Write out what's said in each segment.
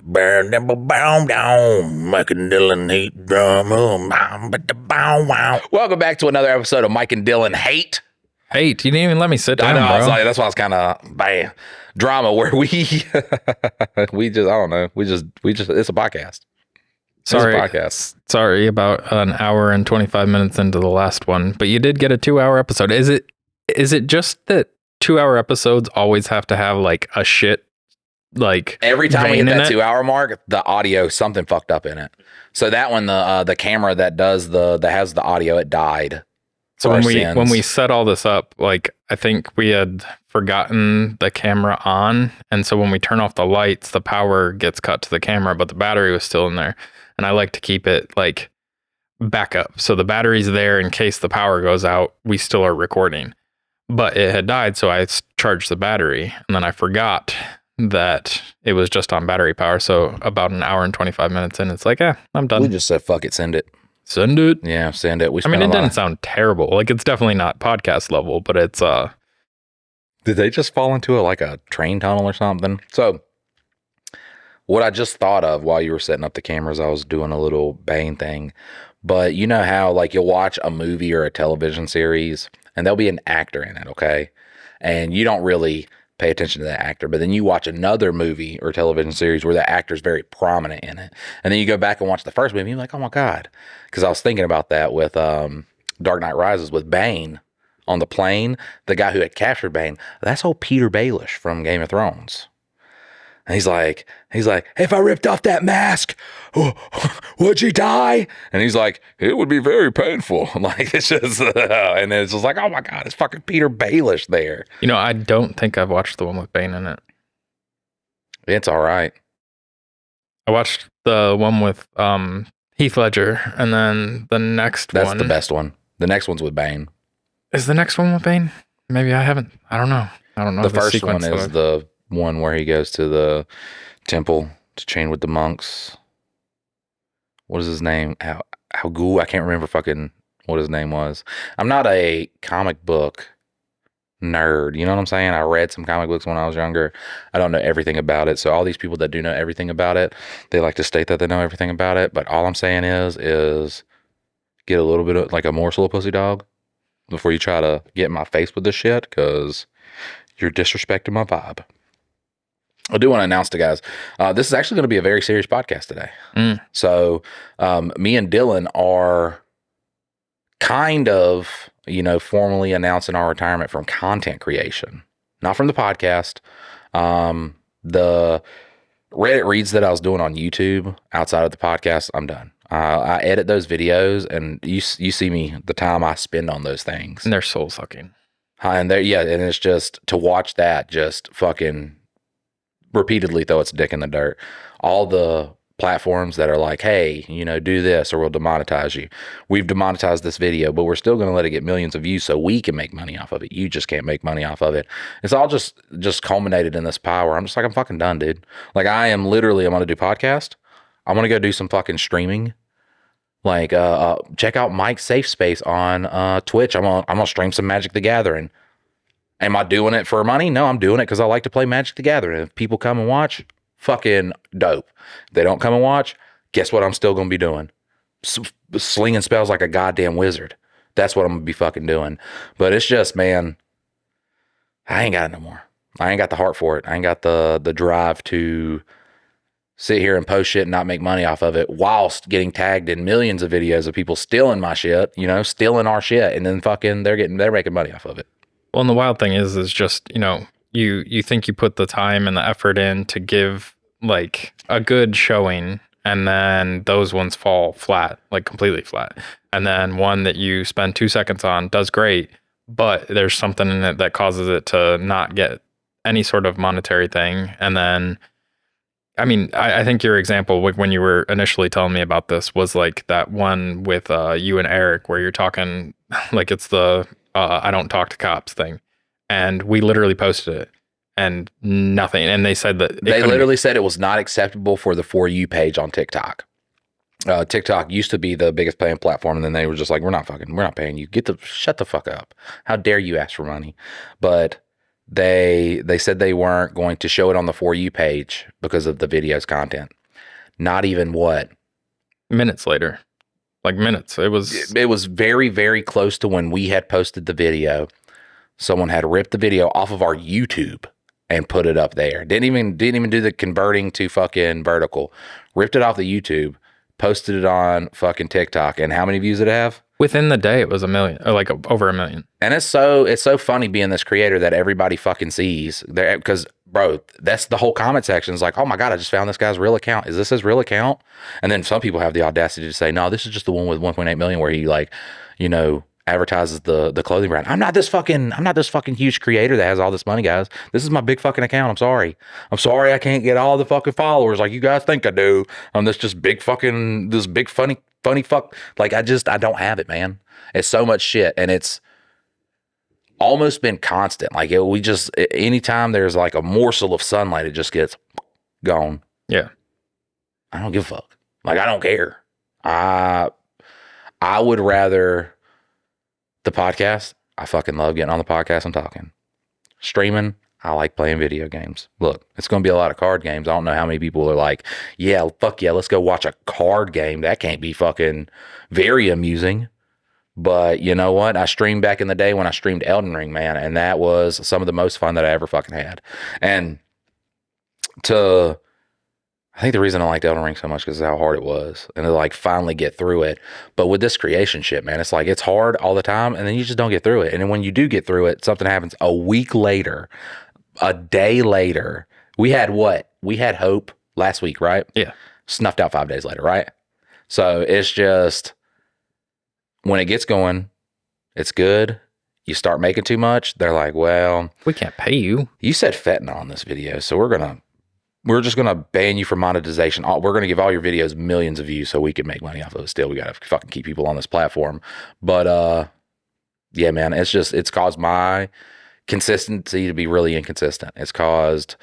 Mike and Dylan hate drama. Welcome back to another episode of Mike and Dylan Hate. Hate? You didn't even let me sit down, I know, bro. I was like, that's why I was kind of drama where we just, I don't know. We just, it's a podcast. Sorry, It's a podcast. Sorry about an hour and 25 minutes into the last one, but you did get a 2-hour episode. Is it just that 2-hour episodes always have to have like a shit, like every time we hit that 2-hour mark, the audio, something fucked up in it. So that one, the camera that has the audio, it died. So when we set all this up, like I think we had forgotten the camera on, and so when we turn off the lights, the power gets cut to the camera, but the battery was still in there. And I like to keep it like backup, so the battery's there in case the power goes out. We still are recording, but it had died, so I charged the battery, and then I forgot that it was just on battery power. So about an hour and 25 minutes in, it's like, I'm done. We just said, fuck it, send it. Send it. Yeah, send it. I mean, it didn't sound terrible. Like, it's definitely not podcast level, but it's Did they just fall into a train tunnel or something? So what I just thought of while you were setting up the cameras, I was doing a little Bane thing. But you know how like you'll watch a movie or a television series and there'll be an actor in it, okay? And you don't really pay attention to that actor, but then you watch another movie or television series where that actor is very prominent in it, and then you go back and watch the first movie and you're like, oh my god, because I was thinking about that with Dark Knight Rises with Bane on the plane. The guy who had captured Bane, that's old Peter Baelish from Game of Thrones. And he's like, hey, if I ripped off that mask, would you die? And he's like, it would be very painful. Like, it's just, and it's just like, oh my god, it's fucking Peter Baelish there. You know, I don't think I've watched the one with Bane in it. It's all right. I watched the one with Heath Ledger, and then the next one. That's the best one. The next one's with Bane. Is the next one with Bane? Maybe I haven't. I don't know. The first one is the one where he goes to the temple to train with the monks. What is his name? How I can't remember fucking what his name was. I'm not a comic book nerd, you know what I'm saying? I read some comic books when I was younger. I don't know everything about it. So all these people that do know everything about it, they like to state that they know everything about it. But all I'm saying is get a little bit of like a morsel of pussy dog before you try to get in my face with this shit, because you're disrespecting my vibe. I do want to announce to guys, this is actually going to be a very serious podcast today. So me and Dylan are kind of, formally announcing our retirement from content creation, not from the podcast. The Reddit reads that I was doing on YouTube outside of the podcast, I'm done. I edit those videos, and you see me, the time I spend on those things. And they're soul sucking. And it's just to watch that just fucking repeatedly throw its dick in the dirt. All the platforms that are like, hey, do this or we'll demonetize you. We've demonetized this video, but we're still going to let it get millions of views so we can make money off of it. You just can't make money off of it. It's all just culminated in this power. I'm just like, I'm fucking done, dude. Like, I'm going to do podcast. I'm going to go do some fucking streaming. Like, check out Mike's Safe Space on Twitch. I'm gonna stream some Magic the Gathering. Am I doing it for money? No, I'm doing it because I like to play Magic the Gathering. If people come and watch, fucking dope. If they don't come and watch, guess what I'm still going to be doing? Slinging spells like a goddamn wizard. That's what I'm going to be fucking doing. But it's just, man, I ain't got it no more. I ain't got the heart for it. I ain't got the drive to sit here and post shit and not make money off of it whilst getting tagged in millions of videos of people stealing my shit, stealing our shit, and then fucking they're making money off of it. Well, and the wild thing is just, you think you put the time and the effort in to give like a good showing, and then those ones fall flat, like completely flat. And then one that you spend 2 seconds on does great, but there's something in it that causes it to not get any sort of monetary thing. And then, I mean, I think your example when you were initially telling me about this was like that one with you and Eric where you're talking like it's the I don't talk to cops thing. And we literally posted it and nothing. And they said that they literally said it was not acceptable for the For You page on TikTok. TikTok used to be the biggest paying platform, and then they were just like, we're not paying you. Shut the fuck up. How dare you ask for money? But they said they weren't going to show it on the For You page because of the video's content. Not even what? Minutes later. Like minutes. It was very, very close to when we had posted the video. Someone had ripped the video off of our YouTube and put it up there. Didn't even do the converting to fucking vertical. Ripped it off the YouTube, posted it on fucking TikTok. And how many views did it have? Within the day, it was 1 million, or like over 1 million. And it's so funny being this creator that everybody fucking sees there, because bro, that's the whole comment section is like, oh my God, I just found this guy's real account. Is this his real account? And then some people have the audacity to say, no, this is just the one with 1.8 million where he like, you know, advertises the clothing brand. I'm not this fucking huge creator that has all this money, guys. This is my big fucking account. I'm sorry I can't get all the fucking followers like you guys think I do on this big funny fuck. Like I don't have it, man. It's so much shit, and it's almost been constant. Like anytime there's like a morsel of sunlight, it just gets gone. Yeah. I don't give a fuck. Like I don't care. I would rather the podcast. I fucking love getting on the podcast and talking. Streaming, I like playing video games. Look, it's going to be a lot of card games. I don't know how many people are like, yeah, fuck yeah, let's go watch a card game. That can't be fucking very amusing. But you know what? I streamed back in the day when I streamed Elden Ring, man. And that was some of the most fun that I ever fucking had. And I think the reason I liked Elden Ring so much is how hard it was and to like finally get through it. But with this creation shit, man, it's like it's hard all the time and then you just don't get through it. And then when you do get through it, something happens a week later, a day later. We had what? We had hope last week, right? Yeah. Snuffed out 5 days later, right? So it's just when it gets going, it's good. You start making too much, they're like, well, we can't pay you. You said fentanyl on this video, so we're just gonna ban you from monetization. We're gonna give all your videos millions of views so we can make money off of it. Still, we gotta fucking keep people on this platform. But yeah, man, it's caused my consistency to be really inconsistent. It's caused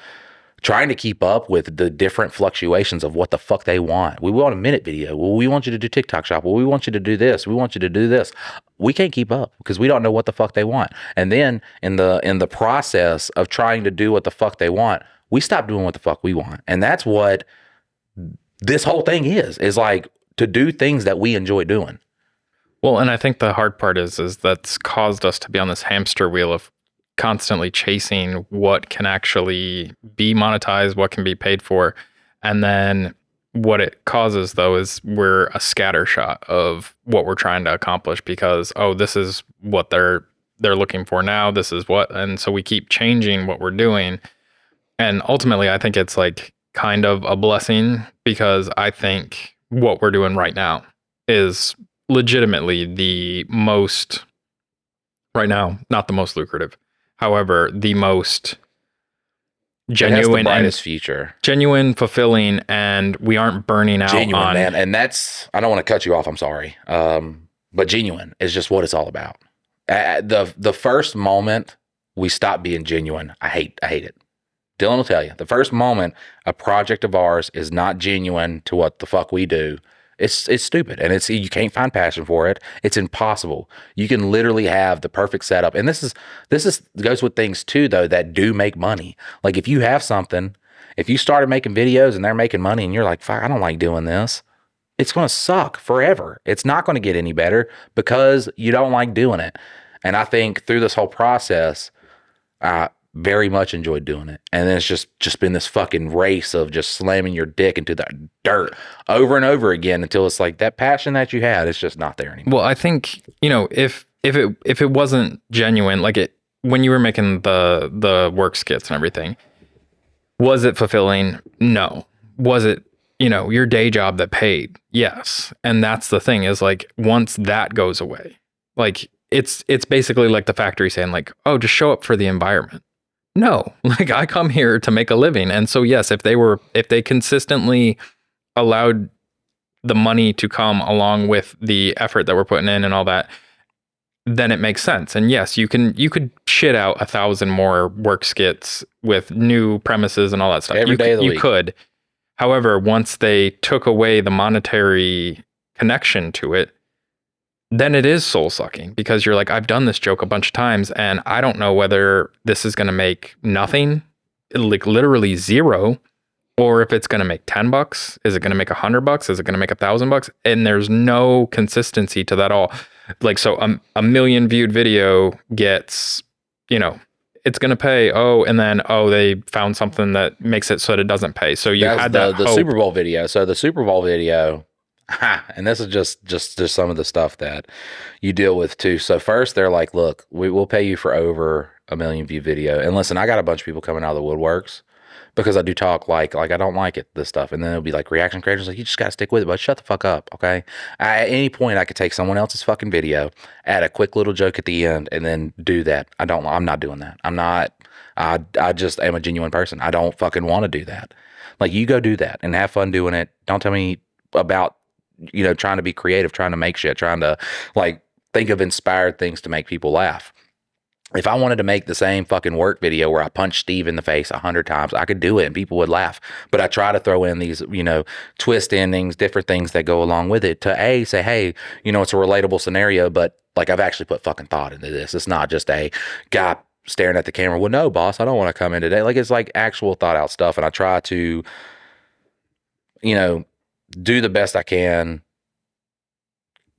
trying to keep up with the different fluctuations of what the fuck they want. We want a minute video. Well, we want you to do TikTok shop. Well, we want you to do this. We want you to do this. We can't keep up because we don't know what the fuck they want. And then in the process of trying to do what the fuck they want, we stop doing what the fuck we want. And that's what this whole thing is like to do things that we enjoy doing. Well, and I think the hard part is that's caused us to be on this hamster wheel of constantly chasing what can actually be monetized, what can be paid for. And then what it causes though is we're a scattershot of what we're trying to accomplish because, oh, this is what they're looking for now. This is what, and so we keep changing what we're doing. And ultimately, I think it's like kind of a blessing because I think what we're doing right now is legitimately the most, right now, not the most lucrative. However, the most genuine, the brightest future, genuine, fulfilling, and we aren't burning out on, man. And that's, I don't want to cut you off. I'm sorry. But genuine is just what it's all about. The first moment we stop being genuine, I hate it. Dylan will tell you, the first moment a project of ours is not genuine to what the fuck we do, it's stupid, and you can't find passion for it. It's impossible. You can literally have the perfect setup, and this goes with things too, though, that do make money. Like if you have something, if you started making videos and they're making money, and you're like, fuck, I don't like doing this, it's going to suck forever. It's not going to get any better because you don't like doing it. And I think through this whole process, very much enjoyed doing it. And then it's just been this fucking race of just slamming your dick into the dirt over and over again until it's like that passion that you had, it's just not there anymore. Well, I think, if it wasn't genuine, like when you were making the work skits and everything, was it fulfilling? No. Was it, your day job that paid? Yes. And that's the thing is like, once that goes away, like it's basically like the factory saying like, oh, just show up for the environment. No, like I come here to make a living. And so, yes, if they consistently allowed the money to come along with the effort that we're putting in and all that, then it makes sense. And yes, you could shit out 1,000 more work skits with new premises and all that stuff. Every day of the week. You could. However, once they took away the monetary connection to it, then it is soul sucking because you're like, I've done this joke a bunch of times and I don't know whether this is going to make nothing, like literally zero, or if it's going to make $10. Is it going to make $100? Is it going to make $1,000? And there's no consistency to that all. Like, so a million viewed video gets, it's going to pay. Oh, and then, they found something that makes it so that it doesn't pay. So you had the that hope. Super Bowl video. So the Super Bowl video, and this is just some of the stuff that you deal with too. So first they're like, look, we will pay you for over a million view video. And listen, I got a bunch of people coming out of the woodworks because I do talk like I don't like it, this stuff. And then it'll be like reaction creators like, you just got to stick with it, but shut the fuck up. Okay. At any point I could take someone else's fucking video, add a quick little joke at the end and then do that. I'm not doing that. I just am a genuine person. I don't fucking want to do that. Like, you go do that and have fun doing it. Don't tell me about, trying to be creative, trying to make shit, trying to like think of inspired things to make people laugh. If I wanted to make the same fucking work video where I punch Steve in the face 100 times, I could do it and people would laugh. But I try to throw in these, twist endings, different things that go along with it to say, hey, it's a relatable scenario, but like I've actually put fucking thought into this. It's not just a guy staring at the camera. Well, no, boss, I don't want to come in today. Like, it's like actual thought out stuff. And I try to, do the best I can,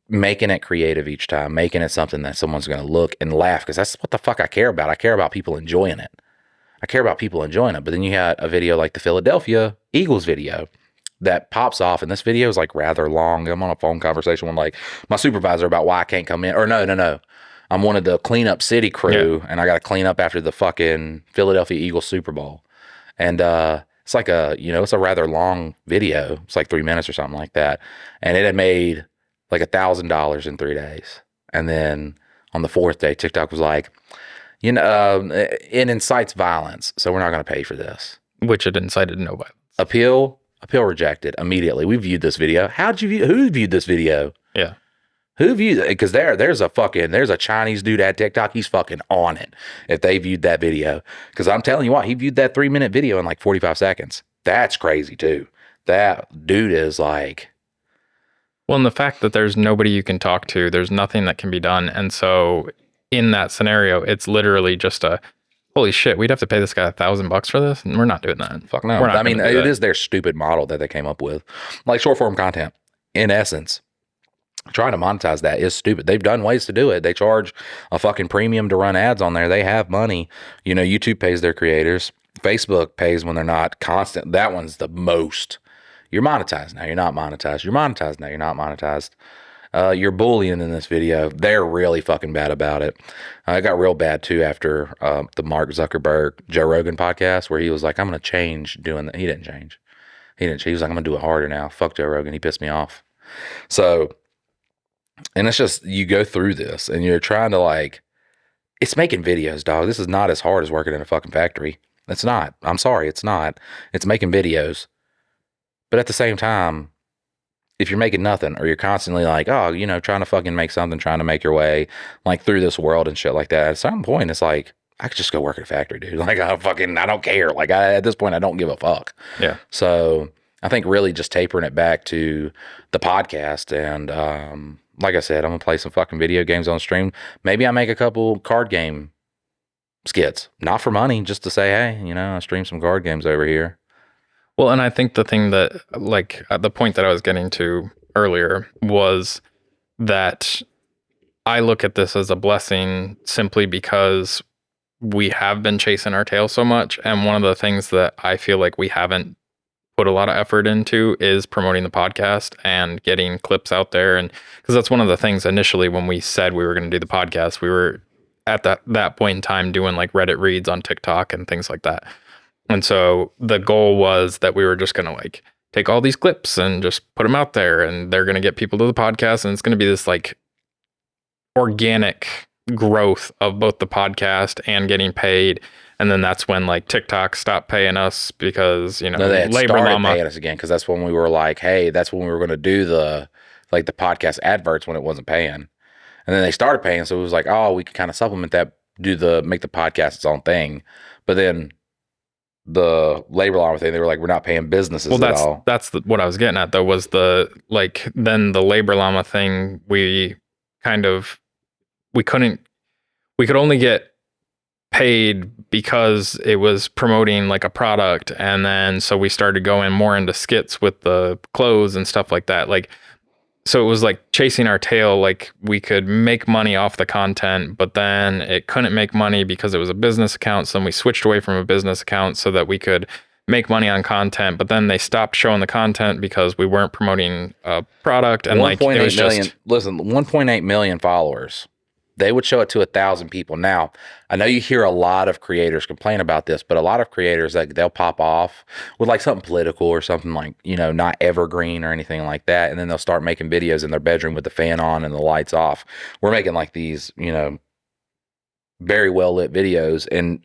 making it creative each time, making it something that someone's going to look and laugh, because that's what the fuck I care about. I care about people enjoying it. But then you had a video like the Philadelphia Eagles video that pops off, and this video is like rather long. I'm on a phone conversation with like my supervisor about why I can't come in. Or no. I'm one of the cleanup city crew, and I got to clean up after the fucking Philadelphia Eagles Super Bowl. And it's like it's a rather long video. It's like 3 minutes or something like that. And it had made like $1,000 in 3 days. And then on the fourth day, TikTok was like, it incites violence, so we're not going to pay for this. Which it incited no violence. Appeal rejected immediately. We viewed this video. Who viewed this video? Yeah. Who viewed it? Because there's a Chinese dude at TikTok. He's fucking on it if they viewed that video. Because I'm telling you what, he viewed that 3-minute video in like 45 seconds. That's crazy too. That dude is like... Well, and the fact that there's nobody you can talk to, there's nothing that can be done. And so in that scenario, it's literally just holy shit, we'd have to pay this guy $1,000 for this? And we're not doing that. Fuck no. I mean, it is their stupid model that they came up with. Like short form content, in essence. Trying to monetize that is stupid. They've done ways to do it. They charge a fucking premium to run ads on there. They have money. YouTube pays their creators. Facebook pays when they're not constant. That one's the most. You're monetized now. You're not monetized. You're monetized now. You're not monetized. You're bullying in this video. They're really fucking bad about it. It got real bad too after the Mark Zuckerberg, Joe Rogan podcast, where he was like, I'm going to change doing that. He didn't change. He was like, I'm going to do it harder now. Fuck Joe Rogan. He pissed me off. So... And it's just, you go through this and you're trying to like, it's making videos, dog. This is not as hard as working in a fucking factory. It's not. I'm sorry. It's not. It's making videos. But at the same time, if you're making nothing or you're constantly like, trying to fucking make something, trying to make your way like through this world and shit like that, at some point, it's like, I could just go work at a factory, dude. Like, I don't care. Like, at this point, I don't give a fuck. Yeah. So I think really just tapering it back to the podcast and, like I said, I'm going to play some fucking video games on stream. Maybe I make a couple card game skits. Not for money, just to say, hey, I stream some card games over here. Well, and I think the thing that, like, the point that I was getting to earlier was that I look at this as a blessing simply because we have been chasing our tail so much. And one of the things that I feel like we haven't put a lot of effort into is promoting the podcast and getting clips out there. And because that's one of the things initially when we said we were going to do the podcast, we were at that point in time doing like Reddit reads on TikTok and things like that. And so the goal was that we were just going to like take all these clips and just put them out there, and they're going to get people to the podcast, and it's going to be this like organic growth of both the podcast and getting paid. And then that's when like TikTok stopped paying us because, they had labor started llama paying us again, because that's when we were like, hey, that's when we were going to do the podcast adverts when it wasn't paying. And then they started paying, so it was like, oh, we could kind of supplement that, make the podcast its own thing. But then the labor llama thing, they were like, we're not paying businesses at all. That's what I was getting at though, was then the labor llama thing, we kind of, we could only get paid because it was promoting like a product. And then so we started going more into skits with the clothes and stuff like that. Like, so it was like chasing our tail. Like we could make money off the content, but then it couldn't make money because it was a business account. So then we switched away from a business account so that we could make money on content, but then they stopped showing the content because we weren't promoting a product. And like, it was just, listen, 1.8 million followers. They would show it to 1,000 people. Now, I know you hear a lot of creators complain about this, but a lot of creators, like, they'll pop off with like something political or something like, you know, not evergreen or anything like that. And then they'll start making videos in their bedroom with the fan on and the lights off. We're making like these, you know, very well lit videos. And,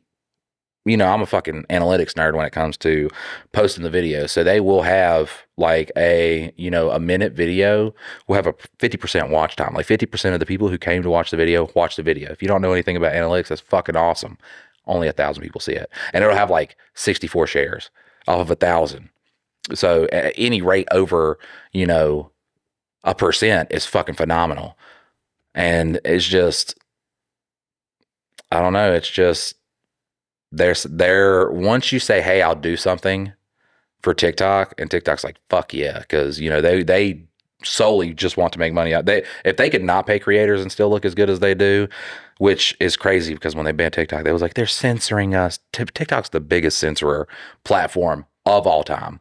you know, I'm a fucking analytics nerd when it comes to posting the video. So they will have like a, you know, a minute video will have a 50% watch time. Like 50% of the people who came to watch the video watch the video. If you don't know anything about analytics, that's fucking awesome. Only 1,000 people see it. And it'll have like 64 shares off of 1,000. So at any rate over, you know, 1% is fucking phenomenal. And it's just, I don't know. It's just, there once you say, hey, I'll do something for TikTok, and TikTok's like, fuck yeah, because you know they solely just want to make money out. If they could not pay creators and still look as good as they do, which is crazy because when they banned TikTok, they was like, they're censoring us. TikTok's the biggest censorer platform of all time.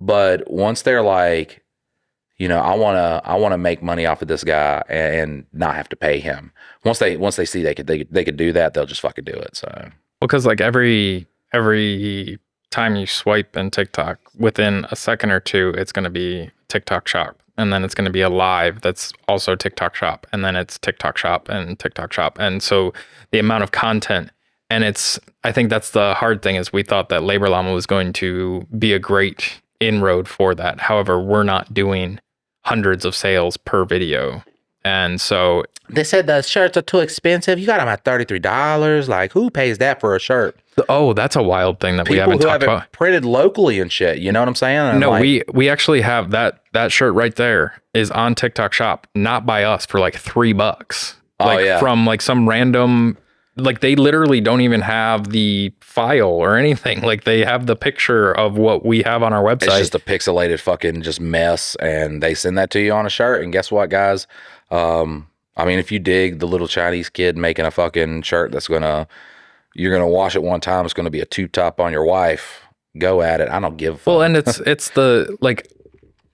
But once they're like, you know, I wanna make money off of this guy and not have to pay him. Once they see they could do that, they'll just fucking do it. So, well, because like every time you swipe in TikTok, within a second or two, it's going to be TikTok shop, and then it's going to be a live that's also TikTok shop, and then it's TikTok shop and TikTok shop, and so the amount of content. And I think that's the hard thing, is we thought that Labor Llama was going to be a great inroad for that. However, we're not doing hundreds of sales per video. And so they said the shirts are too expensive. You got them at $33. Like, who pays that for a shirt? Oh, that's a wild thing that People we haven't who talked have it about. printed locally and shit. You know what I'm saying? And No, like, we actually have that shirt right there is on TikTok shop, not by us, for like $3. Like, yeah. From like some random, like they literally don't even have the file or anything. Like they have the picture of what we have on our website. It's just a pixelated fucking just mess, and they send that to you on a shirt. And guess what, guys? I mean, if you dig the little Chinese kid making a fucking shirt you're gonna wash it one time, it's gonna be a tube top on your wife. Go at it. I don't give a fuck. Well, and it's the, like,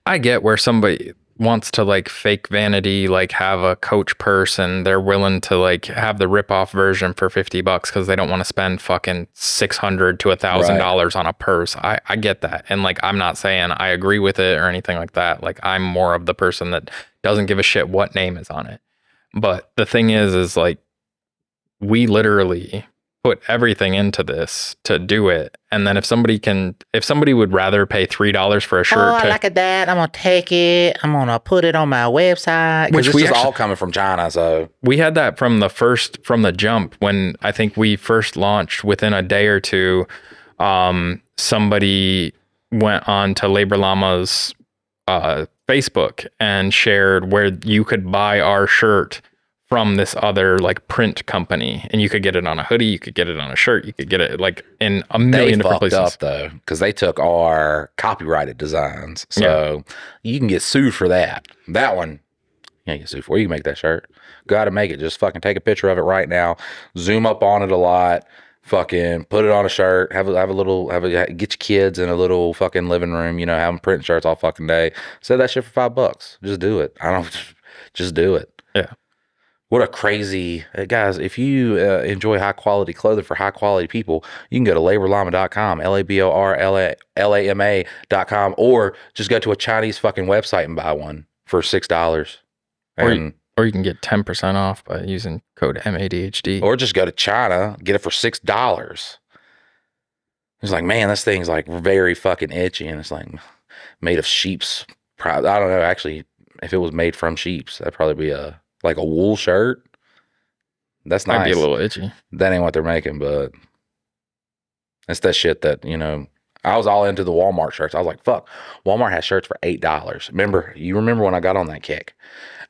I get where somebody wants to like fake vanity, like have a Coach purse, and they're willing to like have the rip-off version for $50 because they don't want to spend fucking $600 to $1,000 on a purse. I get that, and like I'm not saying I agree with it or anything like that. Like I'm more of the person that doesn't give a shit what name is on it. But the thing is like we literally put everything into this to do it. And then if somebody would rather pay $3 for a shirt, I like that. I'm gonna take it. I'm gonna put it on my website. Which this is all coming from China. So we had that from the jump when I think we first launched. Within a day or two, somebody went on to Labor Llama's Facebook and shared where you could buy our shirt from this other like print company, and you could get it on a hoodie, you could get it on a shirt, you could get it like in a million different places. They fucked up though, because they took our copyrighted designs, so you can get sued for that. That one, you can't get sued for. You can make that shirt. Go out and make it. Just fucking take a picture of it right now. Zoom up on it a lot. Fucking put it on a shirt. Get your kids in a little fucking living room. You know, have them print shirts all fucking day. Sell that shit for $5. Just do it. Just do it. Yeah. What a crazy, guys, if you enjoy high quality clothing for high quality people, you can go to laborllama.com, LABORLAMA.com, or just go to a Chinese fucking website and buy one for $6. Or you can get 10% off by using code MADHD. Or just go to China, get it for $6. It's like, man, this thing's like very fucking itchy, and it's like made of sheep's. I don't know, actually, if it was made from sheep's, that'd probably be like a wool shirt. That's nice. Might be a little itchy. That ain't what they're making, but it's that shit that, you know, I was all into the Walmart shirts. I was like, fuck, Walmart has shirts for $8. You remember when I got on that kick?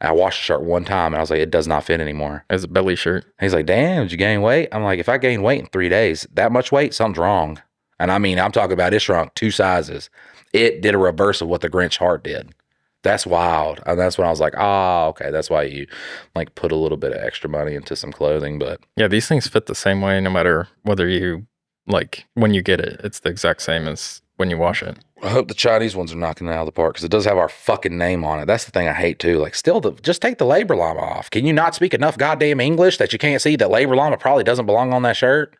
I washed the shirt one time and I was like, it does not fit anymore. As a belly shirt. He's like, damn, did you gain weight? I'm like, if I gain weight in 3 days, that much weight, something's wrong. And I mean, I'm talking about it shrunk 2 sizes. It did a reverse of what the Grinch heart did. That's wild. And that's when I was like, oh, okay. That's why you like put a little bit of extra money into some clothing. But yeah, these things fit the same way no matter whether you like when you get it. It's the exact same as when you wash it. I hope the Chinese ones are knocking it out of the park because it does have our fucking name on it. That's the thing I hate too. Like, just take the labor llama off. Can you not speak enough goddamn English that you can't see that labor llama probably doesn't belong on that shirt?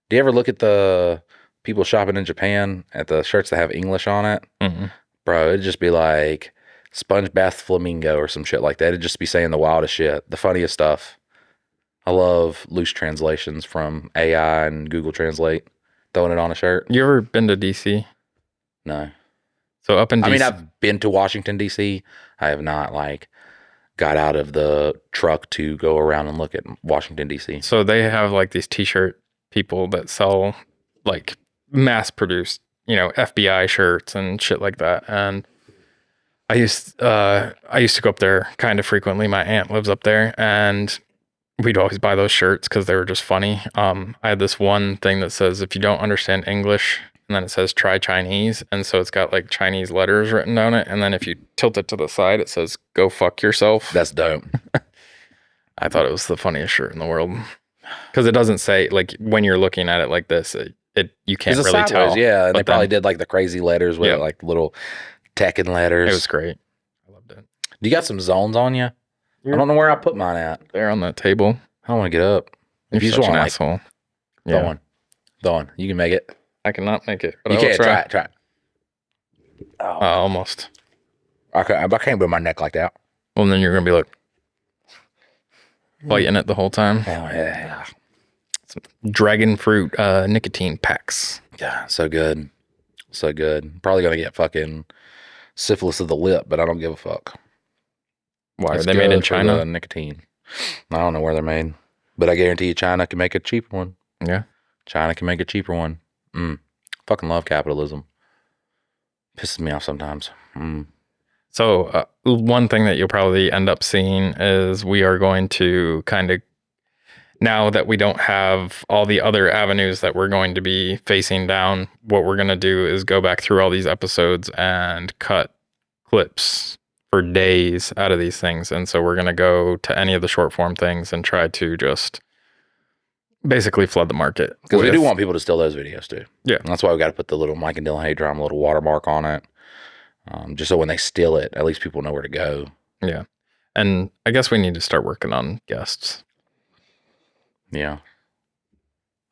Do you ever look at the people shopping in Japan at the shirts that have English on it? Mm-hmm. Bro, it'd just be like Sponge Bath Flamingo or some shit like that. It'd just be saying the wildest shit, the funniest stuff. I love loose translations from AI and Google Translate, throwing it on a shirt. You ever been to DC? No. So up in DC, I mean, I've been to Washington, D.C. I have not, like, got out of the truck to go around and look at Washington, D.C. So they have, like, these T-shirt people that sell, like, mass-produced, FBI shirts and shit like that. And I used to go up there kind of frequently. My aunt lives up there, and we'd always buy those shirts because they were just funny. I had this one thing that says, if you don't understand English, and then it says try Chinese. And so it's got like Chinese letters written on it. And then if you tilt it to the side, it says go fuck yourself. That's dope. I thought it was the funniest shirt in the world. Because it doesn't say, like, when you're looking at it like this, you can't really sideways, tell. Yeah, and they probably did like the crazy letters with like little Tekken letters. It was great. I loved it. You got some zones on you? I don't know where I put mine at. They're on that table. I don't want to get up. You're If you such just an want asshole. Yeah. Throw on. You can make it. I cannot make it. But You I will can't. Try it. Oh. Almost. I can't bend my neck like that. Well, then you're going to be like biting it the whole time. Oh, yeah. Some dragon fruit nicotine packs. Yeah, so good. So good. Probably going to get fucking syphilis of the lip, but I don't give a fuck. Why? It's Are they made in good for China? the nicotine. I don't know where they're made, but I guarantee you China can make a cheaper one. Yeah. China can make a cheaper one. Fucking love capitalism. Pisses me off sometimes. So one thing that you'll probably end up seeing is we are going to kind of, now that we don't have all the other avenues that we're going to be facing down, what we're going to do is go back through all these episodes and cut clips for days out of these things. And so we're going to go to any of the short form things and try to just basically flood the market. Because we do want people to steal those videos too. Yeah. And that's why we got to put the little Mike and Dylan Hate Drama little watermark on it. Just so when they steal it, at least people know where to go. Yeah. And I guess we need to start working on guests. Yeah.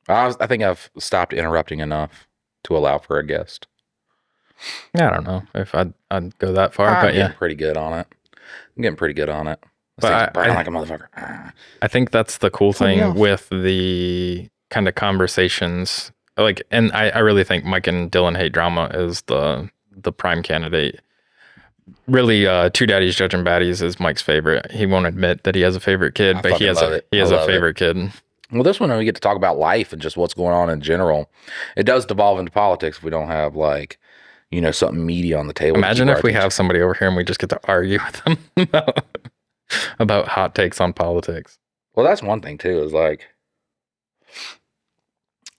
I think I've stopped interrupting enough to allow for a guest. Yeah, I don't know if I'd go that far, I'm but getting pretty good on it. I'm getting pretty good on it. But burning like a motherfucker. I think that's the cool thing with the kind of conversations. Like, and I really think Mike and Dylan Hate Drama is the prime candidate. Really, Two Daddies Judging Baddies is Mike's favorite. He won't admit that he has a favorite kid, but he has a favorite kid. Well, this one we get to talk about life and just what's going on in general. It does devolve into politics if we don't have like, something meaty on the table. Imagine if we have somebody over here and we just get to argue with them about hot takes on politics. Well, that's one thing too, is like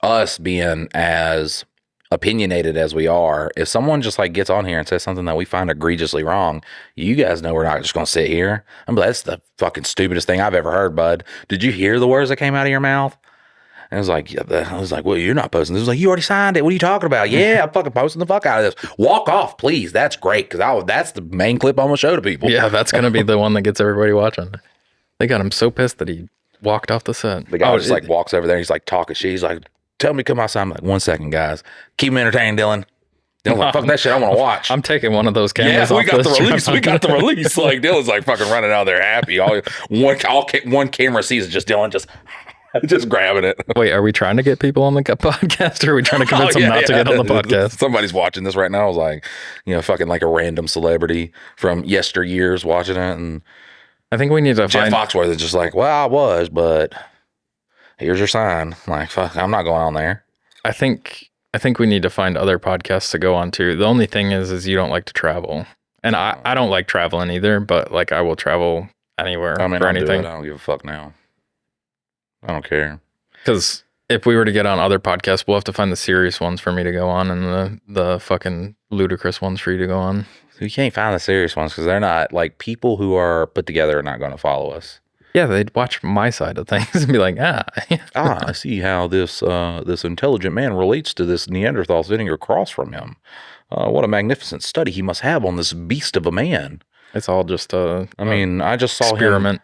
us being as opinionated as we are. If someone just like gets on here and says something that we find egregiously wrong, you guys know we're not just going to sit here. That's the fucking stupidest thing I've ever heard, bud. Did you hear the words that came out of your mouth? And I was like, well, you're not posting this. It was like, you already signed it. What are you talking about? Yeah, I'm fucking posting the fuck out of this. Walk off, please. That's great. Because that's the main clip I'm going to show to people. Yeah, that's going to be the one that gets everybody watching. They got him so pissed that he walked off the set. The guy just like walks over there and he's like talking shit. He's like, tell me to come outside. I'm like, 1 second, guys. Keep me entertained, Dylan. Dylan's like, fuck that shit. I want to watch. I'm taking one of those cameras. Yeah, we got the release. We got the release. Like, Dylan's like fucking running out there happy. One camera sees it, just Dylan just grabbing it. Wait, are we trying to get people on the podcast, or are we trying to convince them not to get on the podcast? Somebody's watching this right now. I was like, fucking like a random celebrity from yesteryears watching it, and I think we need to Jeff Foxworth is just like, well, I was, but here's your sign. Like, fuck, I'm not going on there. I think I think we need to find other podcasts to go on to. The only thing is you don't like to travel. And I don't like traveling either, but like I will travel anywhere I mean, for I'll do it. anything. I don't give a fuck now. I don't care. Because if we were to get on other podcasts, we'll have to find the serious ones for me to go on and the fucking ludicrous ones for you to go on. You can't find the serious ones because they're not like people who are put together are not going to follow us. Yeah, they'd watch my side of things and be like, I see how this intelligent man relates to this Neanderthal sitting across from him. What a magnificent study he must have on this beast of a man. It's all just I mean, I just saw experiment.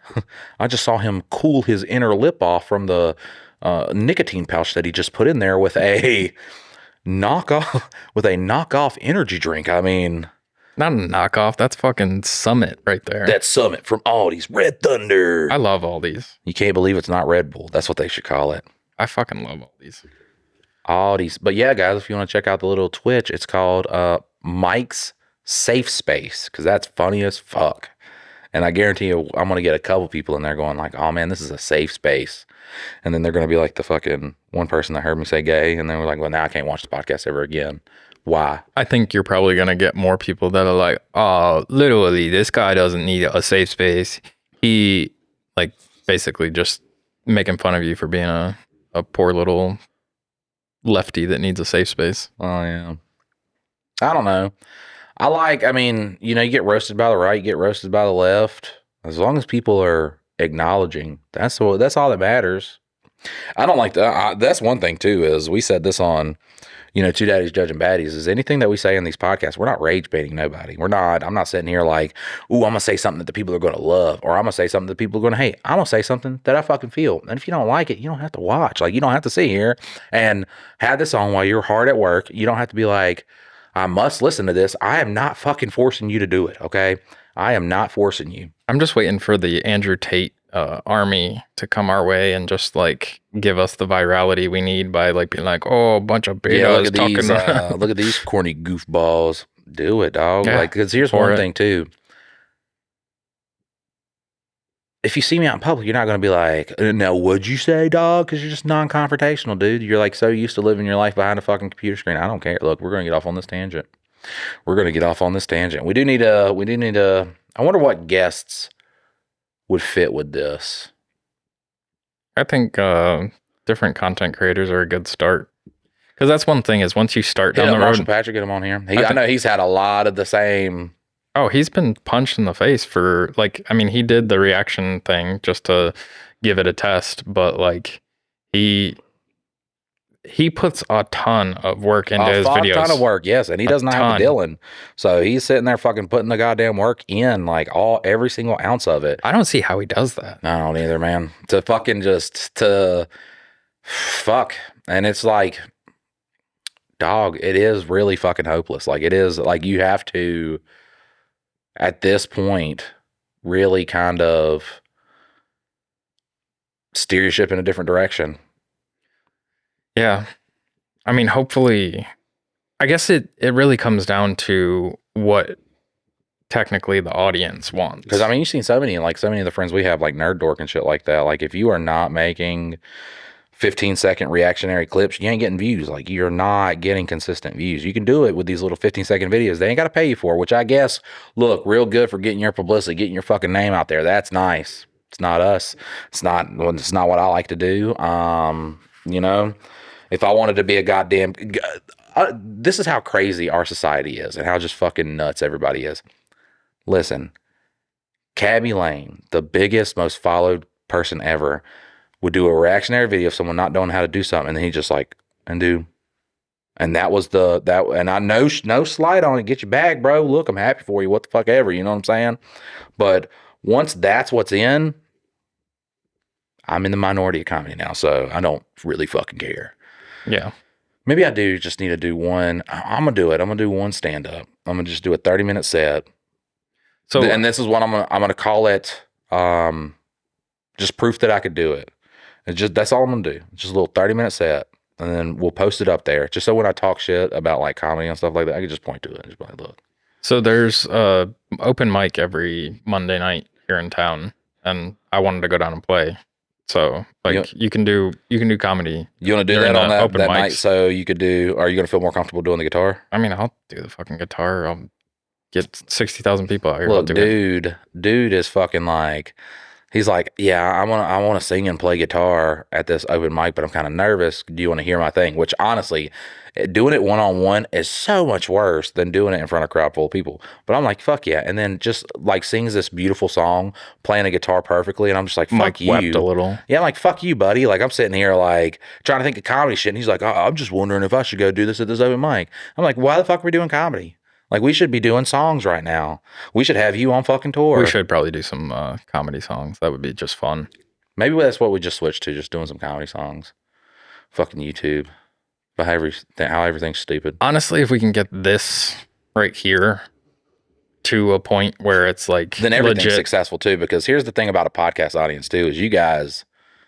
I just saw him cool his inner lip off from the nicotine pouch that he just put in there with a knockoff energy drink. I mean, Not a knockoff. That's fucking Summit right there. that Summit from Aldi's Red Thunder. I love all these. You can't believe it's not Red Bull. That's what they should call it. I fucking love all these. Aldi's. But yeah, guys, if you want to check out the little Twitch, it's called Mike's Safe Space because that's funny as fuck. And I guarantee you, I'm going to get a couple people in there going like, oh man, this is a safe space. And then they're going to be like the fucking one person that heard me say gay. And then we're like, well, now I can't watch the podcast ever again. Why? I think you're probably going to get more people that are like, oh, literally, this guy doesn't need a safe space. He, like, basically just making fun of you for being a poor little lefty that needs a safe space. Oh, yeah. I don't know. I mean, you know, you get roasted by the right, you get roasted by the left. As long as people are acknowledging, that's all that matters. I don't like that. That's one thing, too, is we said this on, you know, Two Daddies Judging Baddies, is anything that we say in these podcasts, we're not rage baiting nobody. I'm not sitting here like, ooh, I'm going to say something that the people are going to love, or I'm going to say something that people are going to hate. I'm going to say something that I fucking feel. And if you don't like it, you don't have to watch. Like, you don't have to sit here and have this on while you're hard at work. You don't have to be like, I must listen to this. I am not fucking forcing you to do it, okay? I am not forcing you. I'm just waiting for the Andrew Tate army to come our way and just like give us the virality we need by like being like, oh, a bunch of betas talking. Look at these corny goofballs. Do it, dog. Yeah, like, because here's one thing too. If you see me out in public, you're not going to be like, now, what'd you say, dog? Because you're just non-confrontational, dude. You're like so used to living your life behind a fucking computer screen. I don't care. Look, we're going to get off on this tangent. We do need to, I wonder what guests would fit with this. I think different content creators are a good start. Because that's one thing is once you start down the road. Marshall Patrick, get him on here. I know he's had a lot of the same. Oh, he's been punched in the face for like, I mean, he did the reaction thing just to give it a test, but like he puts a ton of work into his videos. A ton of work, yes, and he doesn't have the Dylan, so he's sitting there fucking putting the goddamn work in, like every single ounce of it. I don't see how he does that. I don't either, man. To fucking fuck, and it's like, dog, it is really fucking hopeless. Like it is, like you have to, at this point, really kind of steer your ship in a different direction. Yeah. I mean, hopefully, I guess it really comes down to what technically the audience wants. Because, I mean, you've seen so many of the friends we have, like Nerd Dork and shit like that. Like, if you are not making 15-second reactionary clips, you ain't getting views. Like, you're not getting consistent views. You can do it with these little 15-second videos. They ain't got to pay you for, which I guess, look, real good for getting your publicity, getting your fucking name out there. That's nice. It's not us. It's not what I like to do. You know, if I wanted to be a goddamn, this is how crazy our society is and how just fucking nuts everybody is. Listen, Cabby Lane, the biggest, most followed person ever, would do a reactionary video of someone not knowing how to do something, and then he just like, and that was and I know no slight on it, get your bag, bro. Look, I'm happy for you. What the fuck ever, you know what I'm saying? But once that's what's in, I'm in the minority of comedy now, so I don't really fucking care. Yeah. Maybe I do just need to do one. I'm gonna do it. I'm gonna do one stand up. I'm gonna just do a 30-minute set. So, and this is what I'm gonna call it. Just proof that I could do it. That's all I'm gonna do. Just a little 30-minute set, and then we'll post it up there. Just so when I talk shit about like comedy and stuff like that, I can just point to it and just be like, look. So there's open mic every Monday night here in town, and I wanted to go down and play. So like you can do comedy. You want to do during that on the that open night? mics. So you could do. Are you going to feel more comfortable doing the guitar? I mean, I'll do the fucking guitar. I'll get 60,000 people out here. Look, dude is fucking like. He's like, yeah, I want to sing and play guitar at this open mic, but I'm kind of nervous. Do you want to hear my thing? Which honestly, doing it one-on-one is so much worse than doing it in front of a crowd full of people. But I'm like, fuck yeah. And then just like sings this beautiful song, playing a guitar perfectly. And I'm just like, fuck Mike you. wept a little. Yeah, I'm like, fuck you, buddy. Like I'm sitting here like trying to think of comedy shit. And he's like, oh, I'm just wondering if I should go do this at this open mic. I'm like, why the fuck are we doing comedy? Like we should be doing songs right now. We should have you on fucking tour. We should probably do some comedy songs. That would be just fun. Maybe that's what we just switched to, just doing some comedy songs. Fucking YouTube. But how everything's stupid. Honestly, if we can get this right here to a point where it's like then everything's legit. Successful too, because here's the thing about a podcast audience too, is you guys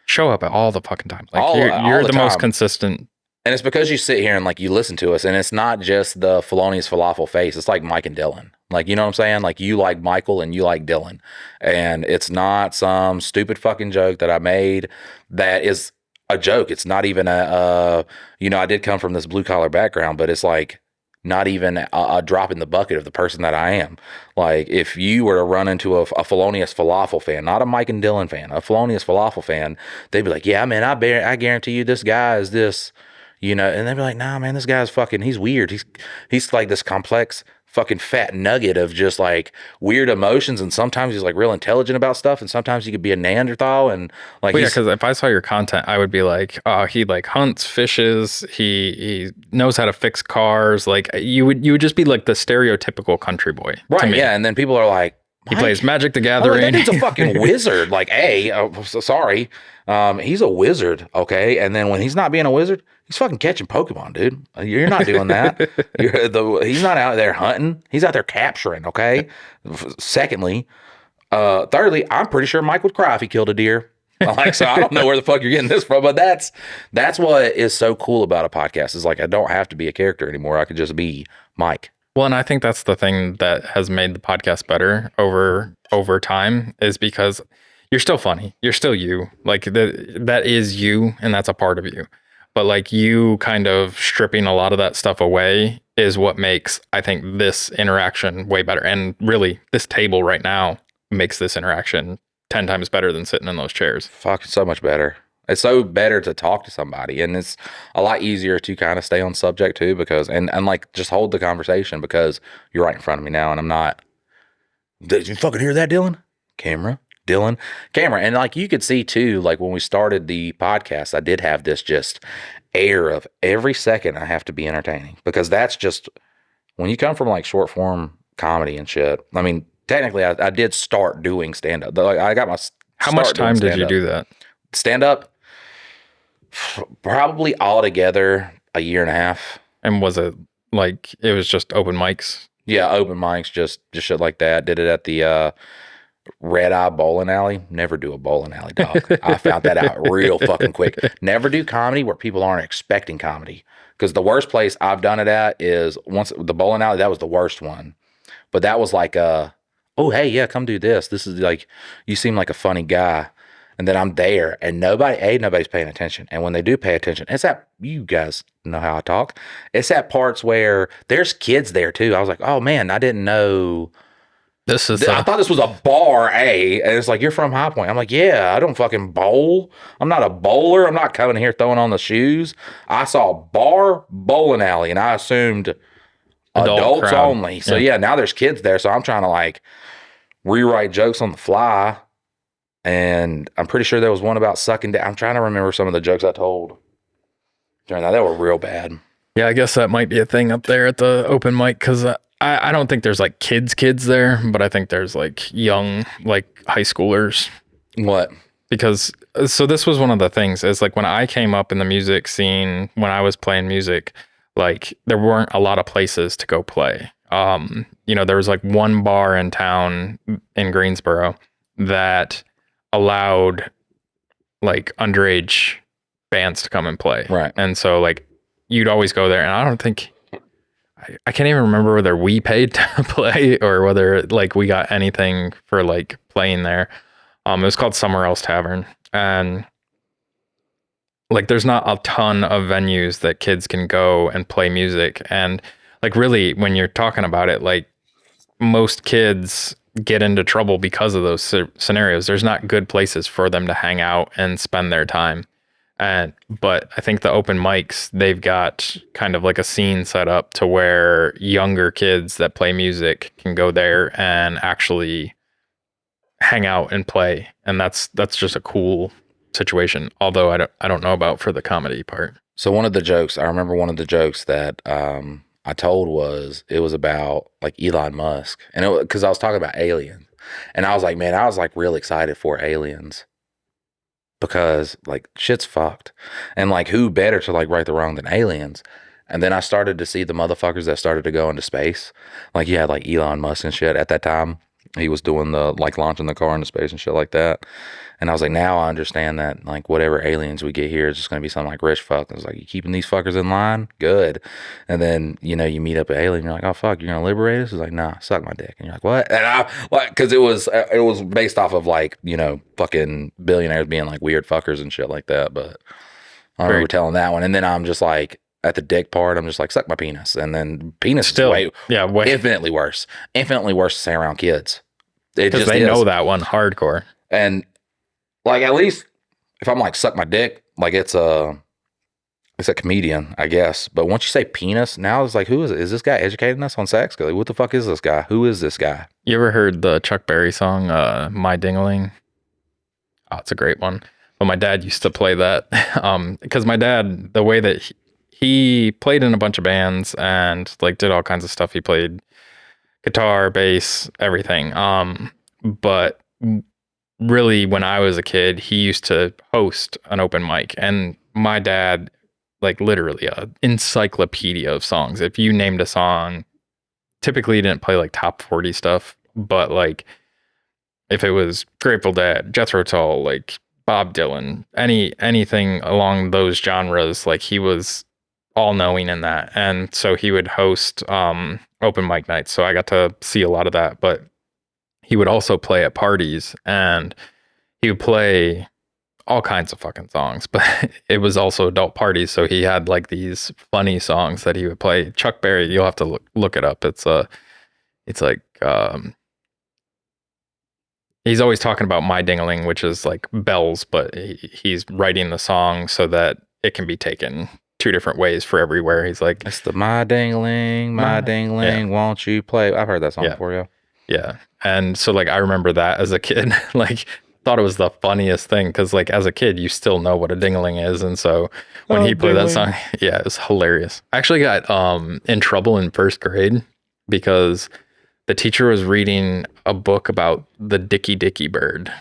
show up at all the fucking time. Like all you're the the time. most consistent. And it's because you sit here and like you listen to us, and it's not just the felonious falafel face. It's like Mike and Dylan. Like, you know what I'm saying? Like you like Michael and you like Dylan. And it's not some stupid fucking joke that I made that is a joke. It's not even I did come from this blue collar background, but it's like not even a drop in the bucket of the person that I am. Like if you were to run into a felonious falafel fan, not a Mike and Dylan fan, a felonious falafel fan, they'd be like, yeah, man, I guarantee you this guy is this. And they'd be like, nah, man, this guy's fucking, he's weird. He's like this complex fucking fat nugget of just like weird emotions. And sometimes he's like real intelligent about stuff. And sometimes he could be a Neanderthal. And like, well, yeah, because if I saw your content, I would be like, oh, he like hunts, fishes. He knows how to fix cars. Like you would just be like the stereotypical country boy. Right. Yeah. And then people are like, he plays Magic the Gathering. Like, that dude's a fucking wizard. Like, sorry. He's a wizard. Okay. And then when he's not being a wizard, he's fucking catching Pokemon, dude. You're not doing that. He's not out there hunting. He's out there capturing. Okay. Secondly, thirdly, I'm pretty sure Mike would cry if he killed a deer. Like, so I don't know where the fuck you're getting this from, but that's what is so cool about a podcast is like, I don't have to be a character anymore. I could just be Mike. Well, and I think that's the thing that has made the podcast better over time is because you're still funny. You're still you. Like that is you, and that's a part of you. But like you kind of stripping a lot of that stuff away is what makes, I think, this interaction way better. And really, this table right now makes this interaction 10 times better than sitting in those chairs. Fuck, so much better. It's so better to talk to somebody, and it's a lot easier to kind of stay on subject too, because and like just hold the conversation because you're right in front of me now, and I'm not. Did you fucking hear that, Dylan? Dylan, camera, and like you could see too, like when we started the podcast, I did have this just air of every second I have to be entertaining, because that's just when you come from like short form comedy and shit. I mean, technically, I did start doing stand up. Like I got my. How much time did you do that? Stand up. Probably altogether a year and a half. And was it like it was just open mics? Yeah, open mics, just shit like that. Did it at the Red Eye Bowling Alley. Never do a bowling alley, dog. I found that out real fucking quick. Never do comedy where people aren't expecting comedy. Because the worst place I've done it at is once the bowling alley. That was the worst one. But that was like oh hey, yeah, come do this. This is like, you seem like a funny guy. And then I'm there, and nobody's paying attention. And when they do pay attention, it's that, you guys know how I talk. It's at parts where there's kids there too. I was like, oh man, I didn't know. I thought this was a bar, and it's like, you're from High Point. I'm like, yeah, I don't fucking bowl. I'm not a bowler. I'm not coming here throwing on the shoes. I saw bar, bowling alley, and I assumed adults only. So yeah, now there's kids there. So I'm trying to like rewrite jokes on the fly. And I'm pretty sure there was one about sucking down. I'm trying to remember some of the jokes I told during that. They were real bad. Yeah, I guess that might be a thing up there at the open mic, because I don't think there's like kids there, but I think there's like young, like high schoolers. What? Because, so this was one of the things is like when I came up in the music scene, when I was playing music, like there weren't a lot of places to go play. There was like one bar in town in Greensboro that allowed like underage bands to come and play. Right. And so like you'd always go there, and I don't think I can't even remember whether we paid to play or whether like we got anything for like playing there. It was called Somewhere Else Tavern. And like there's not a ton of venues that kids can go and play music. And like really when you're talking about it, like most kids get into trouble because of those scenarios. There's not good places for them to hang out and spend their time. But I think the open mics, they've got kind of like a scene set up to where younger kids that play music can go there and actually hang out and play. And that's just a cool situation. Although I don't know about for the comedy part. So one of the jokes, I remember one of the jokes that I told was, it was about like Elon Musk, and because I was talking about aliens, and I was like, man, I was like real excited for aliens because like shit's fucked, and like who better to like right the wrong than aliens? And then I started to see the motherfuckers that started to go into space, like you had like Elon Musk and shit at that time. He was doing the like launching the car into space and shit like that. And I was like, now I understand that like whatever aliens we get here is just gonna be something like rich fuck. I was like, you keeping these fuckers in line? Good. And then, you know, you meet up an alien, you're like, oh fuck, you're gonna liberate us? He's like, nah, suck my dick. And you're like, what? And I like, cause it was based off of like, you know, fucking billionaires being like weird fuckers and shit like that. But I remember telling that one. And then I'm just like, at the dick part, I'm just like, suck my penis. And then penis Still, is way infinitely worse to say around kids. Because they know that one hardcore. And like, at least if I'm like, suck my dick, like it's a comedian, I guess. But once you say penis, now it's like, who is it? Is this guy educating us on sex? Like, what the fuck is this guy? Who is this guy? You ever heard the Chuck Berry song, My Ding-a-ling? Oh, it's a great one. But my dad used to play that. Because my dad, the way that he played in a bunch of bands and like did all kinds of stuff. He played guitar, bass, everything. But really when I was a kid, he used to host an open mic, and my dad, like literally a encyclopedia of songs. If you named a song, typically he didn't play like top 40 stuff, but like if it was Grateful Dead, Jethro Tull, like Bob Dylan, anything along those genres, like he was all knowing in that. And so he would host open mic nights. So I got to see a lot of that, but he would also play at parties, and he would play all kinds of fucking songs, but it was also adult parties. So he had like these funny songs that he would play. Chuck Berry, you'll have to look it up. It's like, he's always talking about My Ding-a-ling, which is like bells, but he's writing the song so that it can be taken two different ways for everywhere. He's like, it's the my ding-a-ling, yeah. won't you play? I've heard that song before, yeah. Yeah. And so like I remember that as a kid, like thought it was the funniest thing, because like as a kid you still know what a ding-a-ling is. And so when he played that song, yeah, it was hilarious. I actually got in trouble in first grade because the teacher was reading a book about the Dicky bird.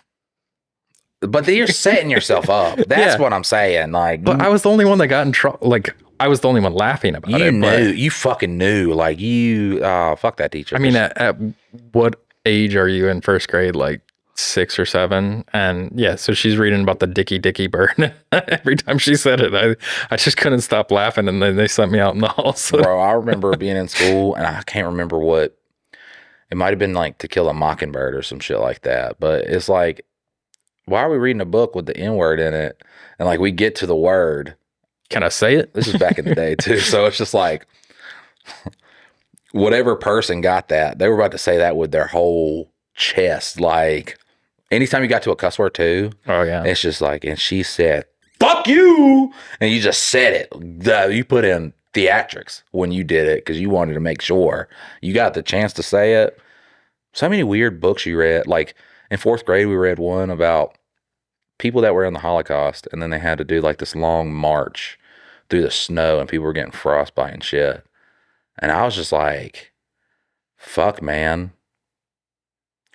But you're setting yourself up. That's what I'm saying. Like, but I was the only one that got in trouble. Like, I was the only one laughing about it. You fucking knew. Like, fuck that teacher. I mean, at what age are you in first grade? Like 6 or 7? And yeah, so she's reading about the Dicky bird. Every time she said it, I just couldn't stop laughing, and then they sent me out in the hall. So. Bro, I remember being in school, and I can't remember what. It might have been like To Kill a Mockingbird or some shit like that. But it's like, why are we reading a book with the N word in it? And like we get to the word. Can I say it? This is back in the day too. So it's just like, whatever person got that, they were about to say that with their whole chest. Like anytime you got to a cuss word too. Oh yeah. It's just like, and she said, fuck you. And you just said it. You put in theatrics when you did it, because you wanted to make sure you got the chance to say it. So many weird books you read. Like in 4th grade, we read one about people that were in the Holocaust, and then they had to do like this long march through the snow, and people were getting frostbite and shit. And I was just like, fuck, man.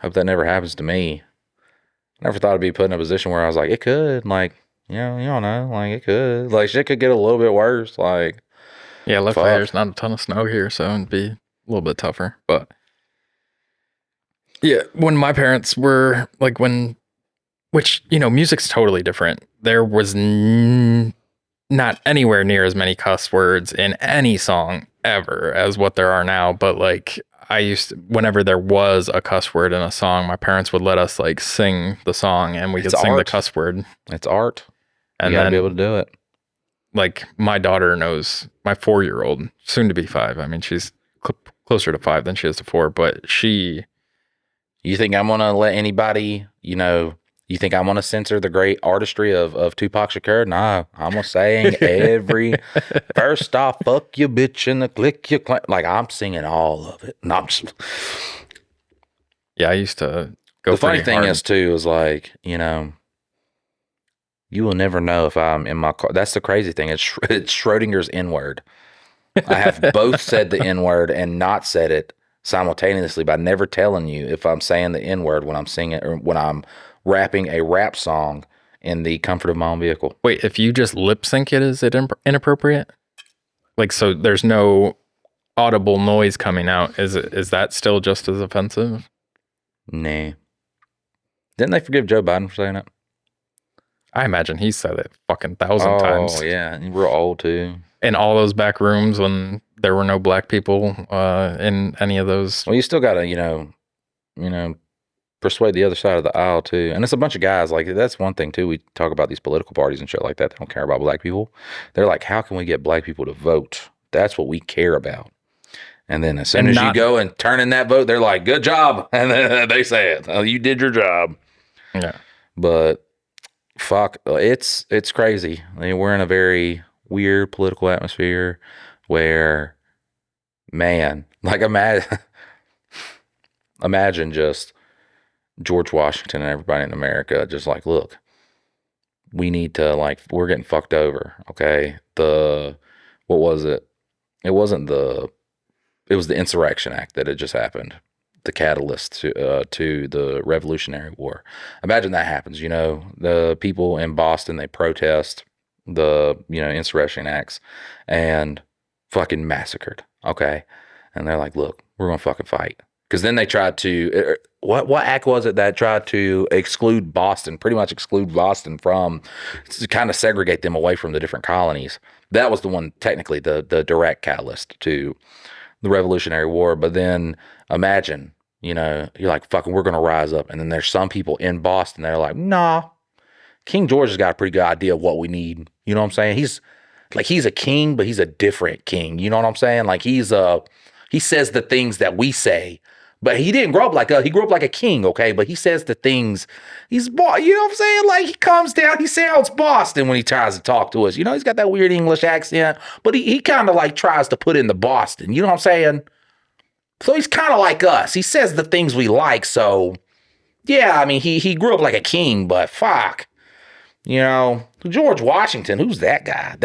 Hope that never happens to me. Never thought I'd be put in a position where I was like, it could. Like, you don't know. Like, it could. Like, shit could get a little bit worse. Like, yeah, luckily there's not a ton of snow here, so it'd be a little bit tougher. But yeah, when my parents were like, which, music's totally different. There was not anywhere near as many cuss words in any song ever as what there are now, but like I used to, whenever there was a cuss word in a song, my parents would let us like sing the song and we It's could sing the art. cuss word. It's art. You And got to be able then to do it. like my daughter knows, my 4-year-old, soon to be 5. I mean, she's closer to 5 than she is to 4, but she, You think I'm gonna let anybody, you think I'm gonna censor the great artistry of Tupac Shakur? Nah, I'm gonna sing every first off, fuck you bitch and the click you clank. Like I'm singing all of it. And I'm just, yeah, I used to go the funny pretty thing hard. is too, is like, you will never know if I'm in my car. That's the crazy thing. It's Schrodinger's N-word. I have both said the N-word and not said it simultaneously by never telling you if I'm saying the N-word when I'm singing or when I'm rapping a rap song in the comfort of my own vehicle. Wait, if you just lip sync it, is it inappropriate? Like, so there's no audible noise coming out. Is that still just as offensive? Nah. Didn't they forgive Joe Biden for saying it? I imagine he said it fucking 1,000 times. Oh, yeah. We're old, too. In all those back rooms when there were no black people in any of those. Well, you still got to, persuade the other side of the aisle, too. And it's a bunch of guys. Like, that's one thing, too. We talk about these political parties and shit like that. They don't care about black people. They're like, how can we get black people to vote? That's what we care about. And then as soon as you go and turn in that vote, they're like, good job. And then they say it. Oh, you did your job. Yeah. But fuck, it's crazy. I mean, we're in a very weird political atmosphere where, man, like imagine just George Washington and everybody in America just like, look, we need to, like, we're getting fucked over. Okay. What was it? It was the Insurrection Act that had just happened, the catalyst to the Revolutionary War. Imagine that happens. The people in Boston, they protest the Insurrection Acts and fucking massacred. Okay, and they're like, look, we're gonna fucking fight. Because then they tried to what act was it that tried to exclude Boston, pretty much exclude Boston from, to kind of segregate them away from the different colonies. That was the one, technically the direct catalyst to the Revolutionary War. But then imagine, you're like, fucking, we're going to rise up. And then there's some people in Boston that are like, nah, King George has got a pretty good idea of what we need. You know what I'm saying? He's a king, but he's a different king. You know what I'm saying? Like he says the things that we say, but he didn't grow up he grew up like a king. Okay. But he says the things you know what I'm saying? Like he comes down, he sounds Boston when he tries to talk to us. He's got that weird English accent, but he kind of like tries to put in the Boston. You know what I'm saying? So he's kind of like us. He says the things we like. So yeah, I mean, he grew up like a king, but fuck, George Washington, who's that guy?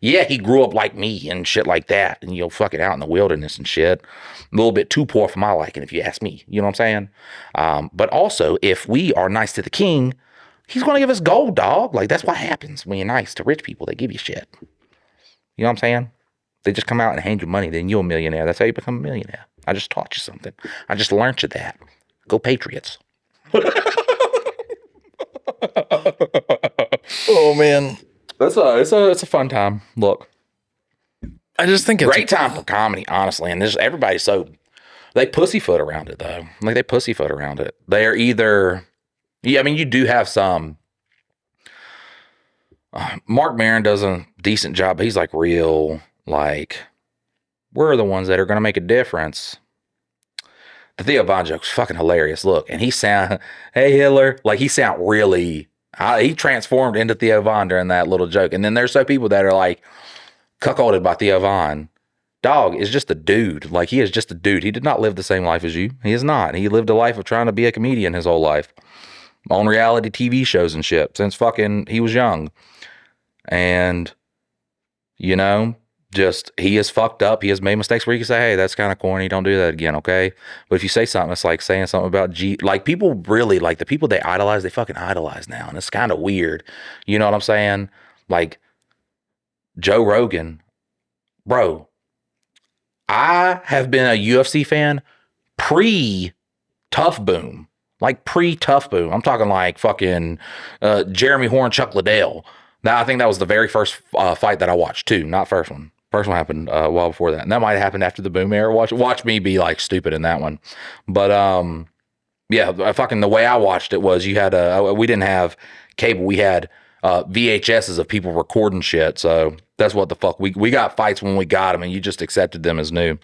Yeah, he grew up like me and shit like that. And fucking out in the wilderness and shit. A little bit too poor for my liking, if you ask me. You know what I'm saying? But also, if we are nice to the king, he's going to give us gold, dog. Like, that's what happens when you're nice to rich people. They give you shit. You know what I'm saying? They just come out and hand you money, then you're a millionaire. That's how you become a millionaire. I just taught you something. I just learned you that. Go Patriots. Oh man, it's a fun time. Look, I just think it's great time for comedy, honestly. And everybody's they pussyfoot around it though. Like they pussyfoot around it. They are either, I mean, you do have some. Mark Maron does a decent job, but he's like real, like, we're the ones that are going to make a difference. The Theo Von joke's fucking hilarious. Look, and hey Hitler, like he sound really, he transformed into Theo Von during that little joke. And then there's some people that are like cuckolded by Theo Von. Dog is just a dude. Like he is just a dude. He did not live the same life as you. He is not. He lived a life of trying to be a comedian his whole life. On reality TV shows and shit since fucking he was young. And, just he is fucked up. He has made mistakes where you can say, hey, that's kind of corny. Don't do that again, okay? But if you say something, it's like saying something about like people really, like the people they idolize, they fucking idolize now. And it's kind of weird. You know what I'm saying? Like Joe Rogan, bro, I have been a UFC fan pre-Tough Boom. Like pre-Tough Boom. I'm talking like fucking Jeremy Horn, Chuck Liddell. Now, I think that was the very first fight that I watched too. Not first one. First one happened a while before that, and that might have happened after the boom era. Watch me be like stupid in that one, but yeah, fucking the way I watched it was you had we didn't have cable, we had VHSs of people recording shit. So that's what the fuck we got fights when we got them, and you just accepted them as new.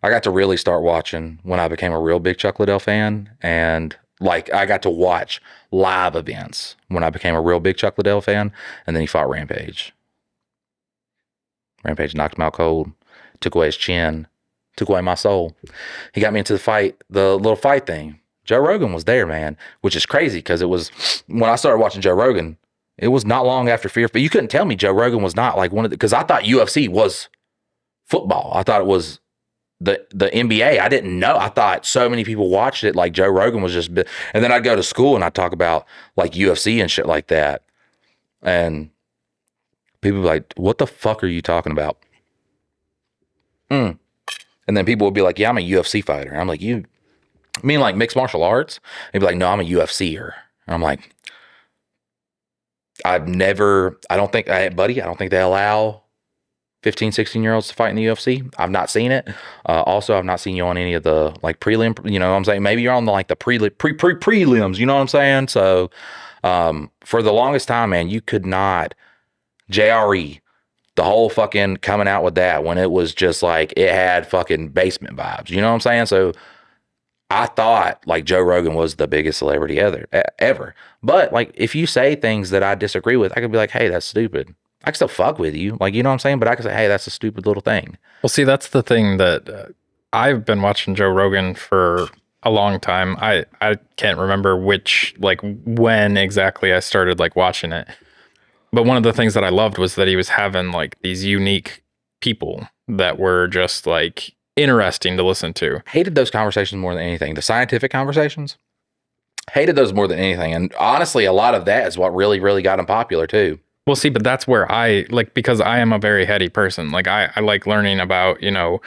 I got to really start watching when I became a real big Chuck Liddell fan, and like I got to watch live events when I became a real big Chuck Liddell fan, and then he fought Rampage. Rampage knocked him out cold, took away his chin, took away my soul. He got me into the little fight thing. Joe Rogan was there, man, which is crazy because it was when I started watching Joe Rogan, it was not long after Fear. But you couldn't tell me Joe Rogan was not like one of the, because I thought UFC was football. I thought it was the NBA. I didn't know. I thought so many people watched it. Like Joe Rogan was just, and then I'd go to school and I'd talk about like UFC and shit like that. And people would be like, what the fuck are you talking about? And then people would be like, yeah, I'm a UFC fighter. And I'm like, you mean like mixed martial arts? They'd be like, no, I'm a UFCer. And I'm like, I don't think they allow 15, 16-year-olds to fight in the UFC. I've not seen it. Also, I've not seen you on any of the like prelim, you know what I'm saying? Maybe you're on the like the prelims, you know what I'm saying? So for the longest time, man, you could not, JRE, the whole fucking coming out with that when it was just like, it had fucking basement vibes, you know what I'm saying? So I thought like Joe Rogan was the biggest celebrity ever. But like, if you say things that I disagree with, I could be like, hey, that's stupid. I can still fuck with you. Like, you know what I'm saying? But I can say, hey, that's a stupid little thing. Well, see, that's the thing that I've been watching Joe Rogan for a long time. I can't remember when exactly I started like watching it. But one of the things that I loved was that he was having like these unique people that were just like interesting to listen to. Hated those conversations more than anything. The scientific conversations, hated those more than anything. And honestly, a lot of that is what really, really got him popular too. Well, see, but that's where I like, because I am a very heady person. Like I like learning about, you know,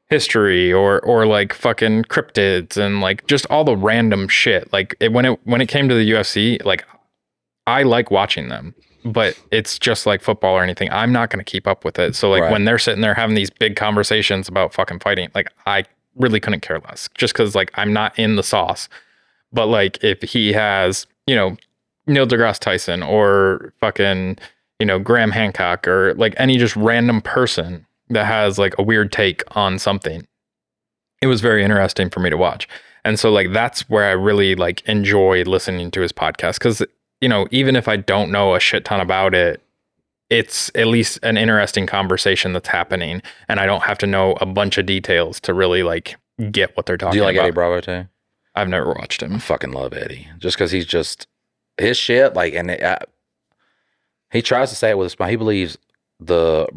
history or like fucking cryptids and like just all the random shit. Like when it came to the UFC, like I like watching them. But it's just like football or anything. I'm not going to keep up with it. So like when they're sitting there having these big conversations about fucking fighting, like I really couldn't care less just because like I'm not in the sauce. But like if he has, you know, Neil deGrasse Tyson or fucking, you know, Graham Hancock or like any just random person that has like a weird take on something, it was very interesting for me to watch. And so like that's where I really like enjoy listening to his podcast because, you know, even if I don't know a shit ton about it, it's at least an interesting conversation that's happening. And I don't have to know a bunch of details to really like get what they're talking about. Do you like Eddie Bravo too? I've never watched him. I fucking love Eddie. Just because he's just, his shit, like, and he tries to say it with a smile. He believes flat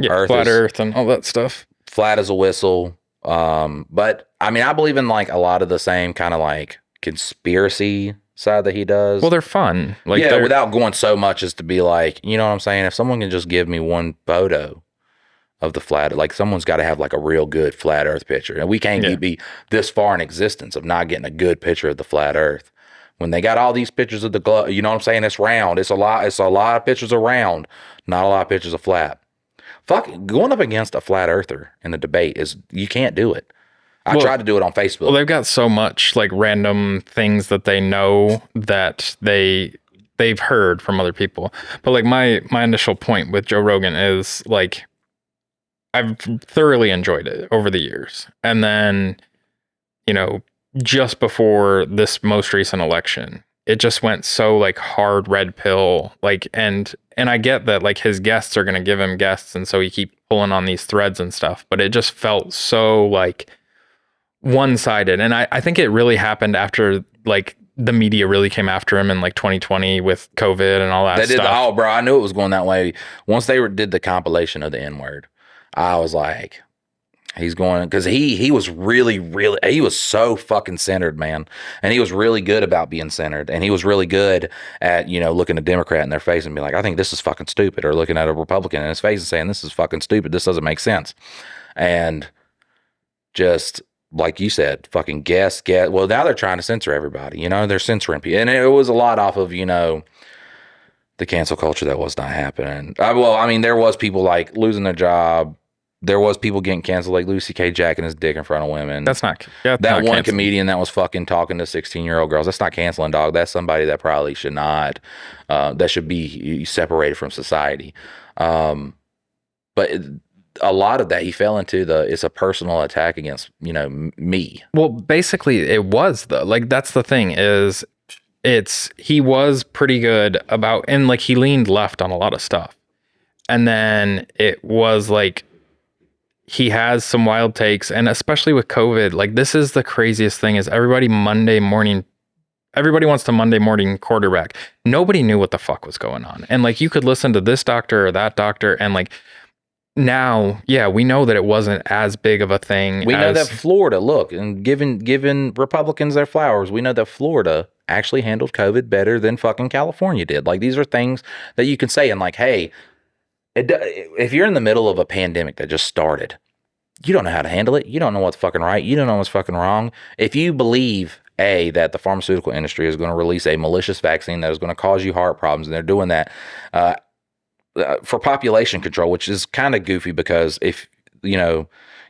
Earth and all that stuff. Flat as a whistle. But I mean, I believe in like a lot of the same kind of like conspiracy side that he does. Well, they're fun. Like, yeah, without going so much as to be like, you know what I'm saying? If someone can just give me one photo of the flat, like someone's got to have like a real good flat Earth picture, and we can't be this far in existence of not getting a good picture of the flat Earth. When they got all these pictures of the globe, you know what I'm saying? It's round. It's a lot of pictures of round, not a lot of pictures of flat. Fuck, going up against a flat earther in a debate you can't do it. I tried to do it on Facebook. Well, they've got so much like random things that they know that they've heard from other people. But like my initial point with Joe Rogan is like, I've thoroughly enjoyed it over the years. And then, you know, just before this most recent election, it just went so like hard red pill, like, and I get that like his guests are going to give him guests. And so he keep pulling on these threads and stuff, but it just felt so like one-sided. And I think it really happened after like the media really came after him in like 2020 with COVID and all that stuff. Oh, bro, I knew it was going that way. Once they did the compilation of the N-word, I was like, he's going, because he was really, he was so fucking centered, man. And he was really good about being centered. And he was really good at, you know, looking a Democrat in their face and being like, I think this is fucking stupid. Or looking at a Republican in his face and saying, this is fucking stupid. This doesn't make sense. And just, like you said, fucking guess. Well, now they're trying to censor everybody. You know, they're censoring people. And it was a lot off of, you know, the cancel culture, that was not happening. Well, I mean, there was people like losing their job. There was people getting canceled, like Lucy K. jacking his dick in front of women. That's not that not one canceling. comedian that was fucking talking to 16-year-old girls. That's not canceling, dog. That's somebody that probably should not. That should be separated from society. But a lot of that he fell into it's a personal attack against me. Well, basically, it was though. Like that's the thing is, he was pretty good about, and like he leaned left on a lot of stuff, and then it was like he has some wild takes, and especially with COVID, like this is the craziest thing is everybody wants to Monday morning quarterback. Nobody knew what the fuck was going on. And like you could listen to this doctor or that doctor and like now, yeah, we know that it wasn't as big of a thing. We know that Florida, look, and giving Republicans their flowers, we know that Florida actually handled COVID better than fucking California did. Like these are things that you can say and like, hey, if you're in the middle of a pandemic that just started, you don't know how to handle it. You don't know what's fucking right. You don't know what's fucking wrong. If you believe, that the pharmaceutical industry is going to release a malicious vaccine that is going to cause you heart problems, and they're doing that for population control, which is kind of goofy because if,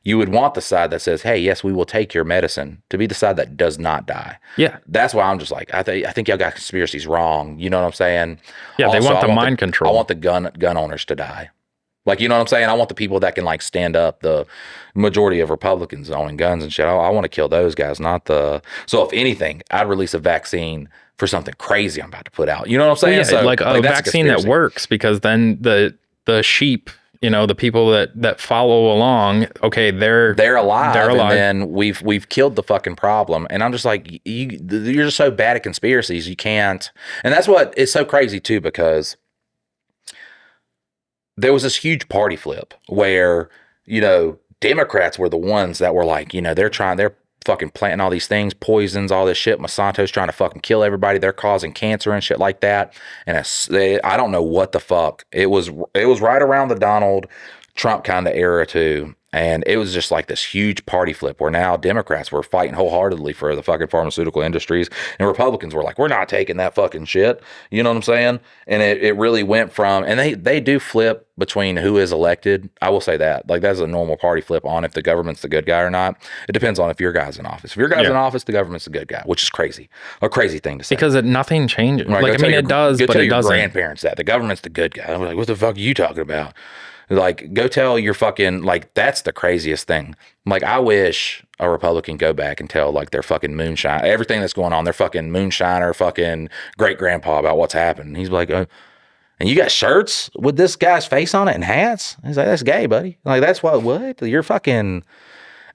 you would want the side that says, hey, yes, we will take your medicine to be the side that does not die. Yeah. That's why I'm just like, I think y'all got conspiracies wrong. You know what I'm saying? Yeah, also, they want the mind control. I want the gun owners to die. Like, you know what I'm saying? I want the people that can like stand up, the majority of Republicans owning guns and shit. I want to kill those guys, not the. So if anything, I'd release a vaccine for something crazy I'm about to put out. You know what I'm saying? Well, yeah, so like a vaccine that works, because then the sheep, the people that follow along, okay, they're alive. And then we've killed the fucking problem. And I'm just like, you're just so bad at conspiracies, you can't. And that's what is so crazy too, because there was this huge party flip where, Democrats were the ones that were like, they're fucking planting all these things, poisons, all this shit. Monsanto's trying to fucking kill everybody. They're causing cancer and shit like that. And I don't know what the fuck. It was right around the Donald Trump kind of era too. And it was just like this huge party flip where now Democrats were fighting wholeheartedly for the fucking pharmaceutical industries, and Republicans were like, we're not taking that fucking shit. You know what I'm saying? And it really went from, and they do flip between who is elected. I will say that. Like that's a normal party flip on if the government's the good guy or not. It depends on if your guy's in office. If your guy's in office, the government's the good guy, which is crazy. A crazy thing to say. Because nothing changes. Right, like, I mean, it does, but it doesn't. Go tell your grandparents that. The government's the good guy. I'm like, what the fuck are you talking about? Like, go tell your fucking, like, that's the craziest thing. Like, I wish a Republican go back and tell, like, their fucking moonshine, everything that's going on, their fucking moonshiner, fucking great grandpa about what's happened. He's like, and you got shirts with this guy's face on it and hats? He's like, that's gay, buddy. Like, that's what? You're fucking,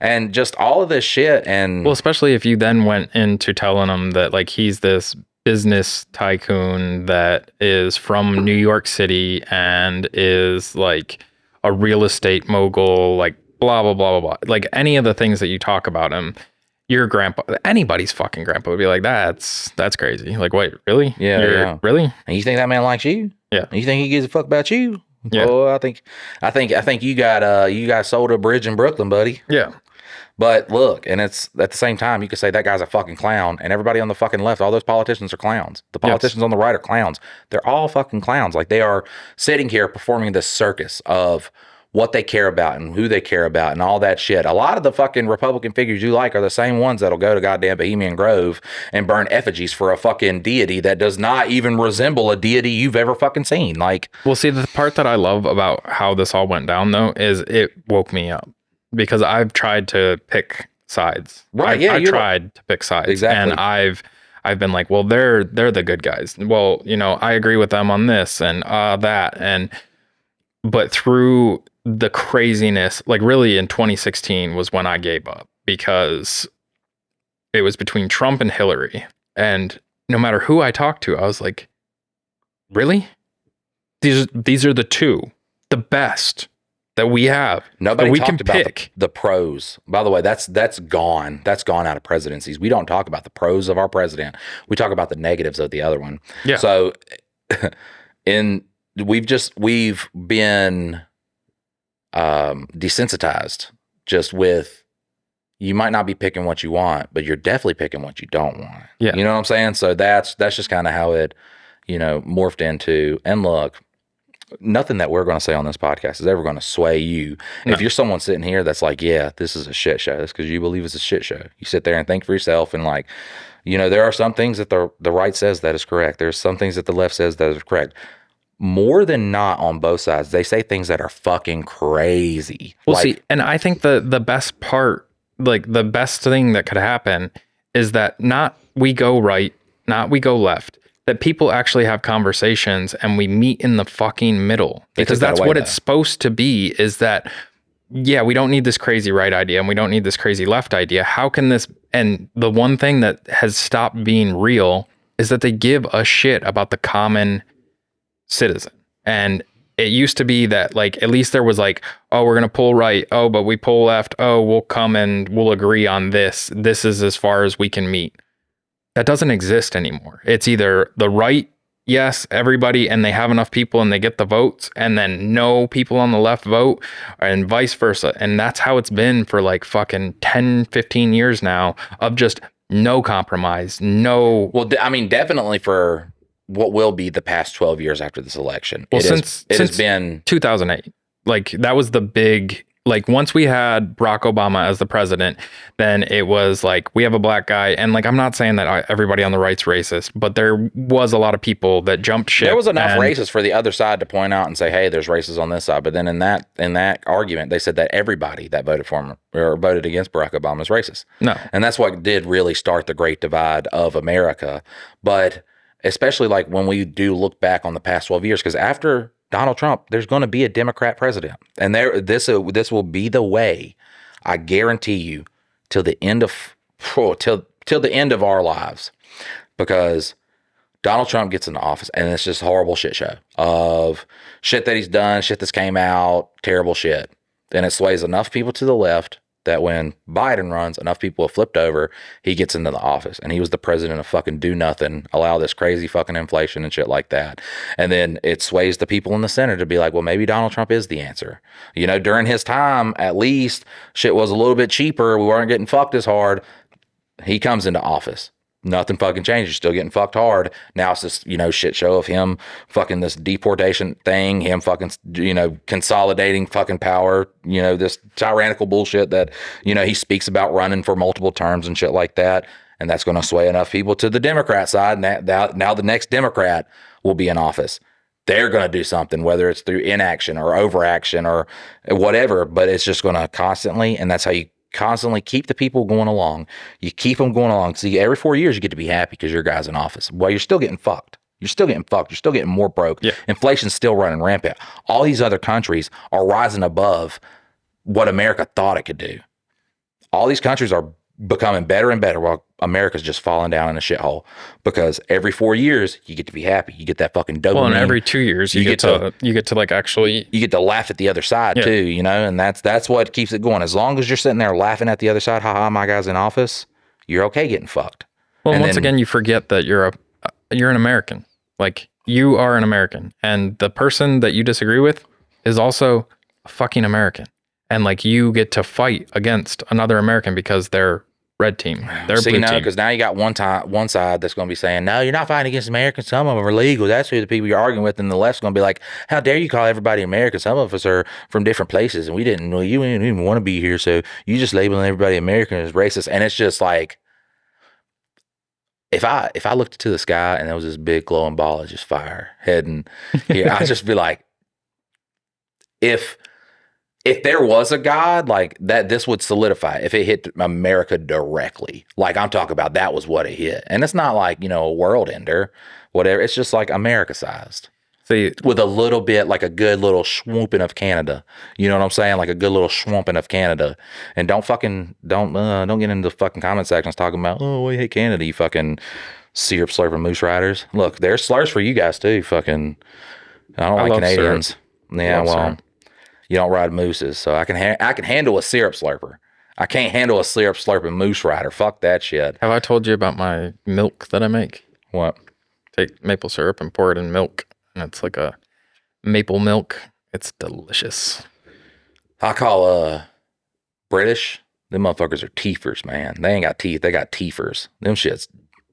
and just all of this shit. And well, especially if you then went into telling him that, like, he's this business tycoon that is from New York City and is like a real estate mogul, like blah, blah, blah, blah, blah. Like any of the things that you talk about him, your grandpa, anybody's fucking grandpa would be like, that's crazy. Like, wait, really? Yeah. Really? And you think that man likes you? Yeah. And you think he gives a fuck about you? Yeah. Oh, I think you got sold a bridge in Brooklyn, buddy. Yeah. But look, and it's at the same time, you could say that guy's a fucking clown, and everybody on the fucking left, all those politicians are clowns. The politicians on the right are clowns. They're all fucking clowns. Like they are sitting here performing this circus of what they care about and who they care about and all that shit. A lot of the fucking Republican figures you like are the same ones that'll go to goddamn Bohemian Grove and burn effigies for a fucking deity that does not even resemble a deity you've ever fucking seen. Like, well, see, the part that I love about how this all went down though is it woke me up. Because I've tried to pick sides. Right. I tried to pick sides. Exactly. And I've been like, well, they're the good guys. Well, I agree with them on this and that. But through the craziness, like really in 2016 was when I gave up, because it was between Trump and Hillary. And no matter who I talked to, I was like, really? These are the two, the best that we have. Nobody we talked can about pick. The pros. By the way, that's gone. That's gone out of presidencies. We don't talk about the pros of our president. We talk about the negatives of the other one. Yeah. So we've been desensitized just with, you might not be picking what you want, but you're definitely picking what you don't want. Yeah. You know what I'm saying? So that's just kind of how it morphed into. And look, nothing that we're going to say on this podcast is ever going to sway you. No. If you're someone sitting here that's like, yeah, this is a shit show, that's because you believe it's a shit show. You sit there and think for yourself, and like, there are some things that the right says that is correct. There's some things that the left says that is correct. More than not, on both sides, they say things that are fucking crazy. Well, see, and I think the best part, like the best thing that could happen, is that not we go right, not we go left, that people actually have conversations and we meet in the fucking middle, because that's what it's supposed to be, is that, yeah, we don't need this crazy right idea and we don't need this crazy left idea. How can this, and the one thing that has stopped being real is that they give a shit about the common citizen. And it used to be that, like, at least there was like, oh, we're going to pull right. Oh, but we pull left. Oh, we'll come and we'll agree on this. This is as far as we can meet. That doesn't exist anymore. It's either the right, yes, everybody, and they have enough people and they get the votes, and then no people on the left vote, and vice versa. And that's how it's been for like fucking 10, 15 years now, of just no compromise, no. Well, I mean, definitely for what will be the past 12 years after this election. Well, it has been 2008. Like, that was the big, like, once we had Barack Obama as the president, then it was like, we have a black guy. And like, I'm not saying that everybody on the right's racist, but there was a lot of people that jumped ship. There was enough racists for the other side to point out and say, hey, there's racists on this side. But then in that argument, they said that everybody that voted for him or voted against Barack Obama is racist. No. And that's what did really start the great divide of America. But especially like when we do look back on the past 12 years, because after Donald Trump, there's going to be a Democrat president, and this will be the way, I guarantee you, till the end of till the end of our lives, because Donald Trump gets into office and it's just a horrible shit show of shit that he's done, shit that's came out, terrible shit. Then it sways enough people to the left that when Biden runs, enough people have flipped over, he gets into the office, and he was the president of fucking do nothing, allow this crazy fucking inflation and shit like that. And then it sways the people in the Senate to be like, well, maybe Donald Trump is the answer. During his time, at least shit was a little bit cheaper. We weren't getting fucked as hard. He comes into office. Nothing fucking changes. Still getting fucked hard. Now it's this, shit show of him fucking this deportation thing, him fucking, consolidating fucking power, this tyrannical bullshit that, he speaks about running for multiple terms and shit like that. And that's going to sway enough people to the Democrat side. And now the next Democrat will be in office. They're going to do something, whether it's through inaction or overaction or whatever, but it's just going to constantly, and that's how you constantly keep the people going along. You keep them going along. See, every 4 years you get to be happy because your guy's in office. Well, you're still getting fucked. You're still getting fucked. You're still getting more broke. Yeah. Inflation's still running rampant. All these other countries are rising above what America thought it could do. All these countries are becoming better and better while America's just falling down in a shithole, because every 4 years you get to be happy. You get that fucking dopamine. Well, and every 2 years you get to like actually, you get to laugh at the other side too, and that's what keeps it going. As long as you're sitting there laughing at the other side, haha, my guy's in office, you're okay getting fucked. Well, and once again, you forget that you're an American. Like, you are an American, and the person that you disagree with is also a fucking American. And like, you get to fight against another American because they're red team. They're blue team. Because now you got one side that's going to be saying, no, you're not fighting against Americans. Some of them are legal. That's who the people you're arguing with. And the left's going to be like, how dare you call everybody American? Some of us are from different places, and you didn't even want to be here. So you just labeling everybody American as racist. And it's just like, if I looked into the sky and there was this big glowing ball of just fire heading here, I'd just be like, if there was a God, like that, this would solidify if it hit America directly. Like, I'm talking about, that was what it hit. And it's not like, a world ender, whatever. It's just like America sized. See, with a little bit, like a good little swooping of Canada. You know what I'm saying? Like a good little swooping of Canada. And don't get into the fucking comment sections talking about, oh, we hate Canada, you fucking syrup slurping moose riders. Look, there's slurs for you guys too. Fucking, I don't like Canadians. Syrup. Yeah, well. Syrup. You don't ride mooses, so I can handle a syrup slurper. I can't handle a syrup slurping moose rider. Fuck that shit. Have I told you about my milk that I make? What? Take maple syrup and pour it in milk, and it's like a maple milk. It's delicious. I call British, them motherfuckers are teethers, man. They ain't got teeth. They got teethers. Them shits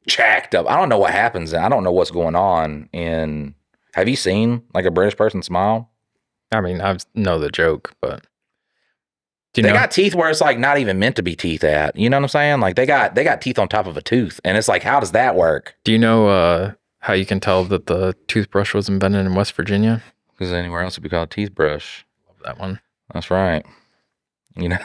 jacked up. I don't know what happens. I don't know what's going on in. Have you seen like a British person smile? I mean, I know the joke, but They got teeth where it's like not even meant to be teeth at. You know what I'm saying? Like they got teeth on top of a tooth, and it's like, how does that work? Do you know how you can tell that the toothbrush was invented in West Virginia? Because anywhere else would be called a teeth brush. Love that one. That's right. You know,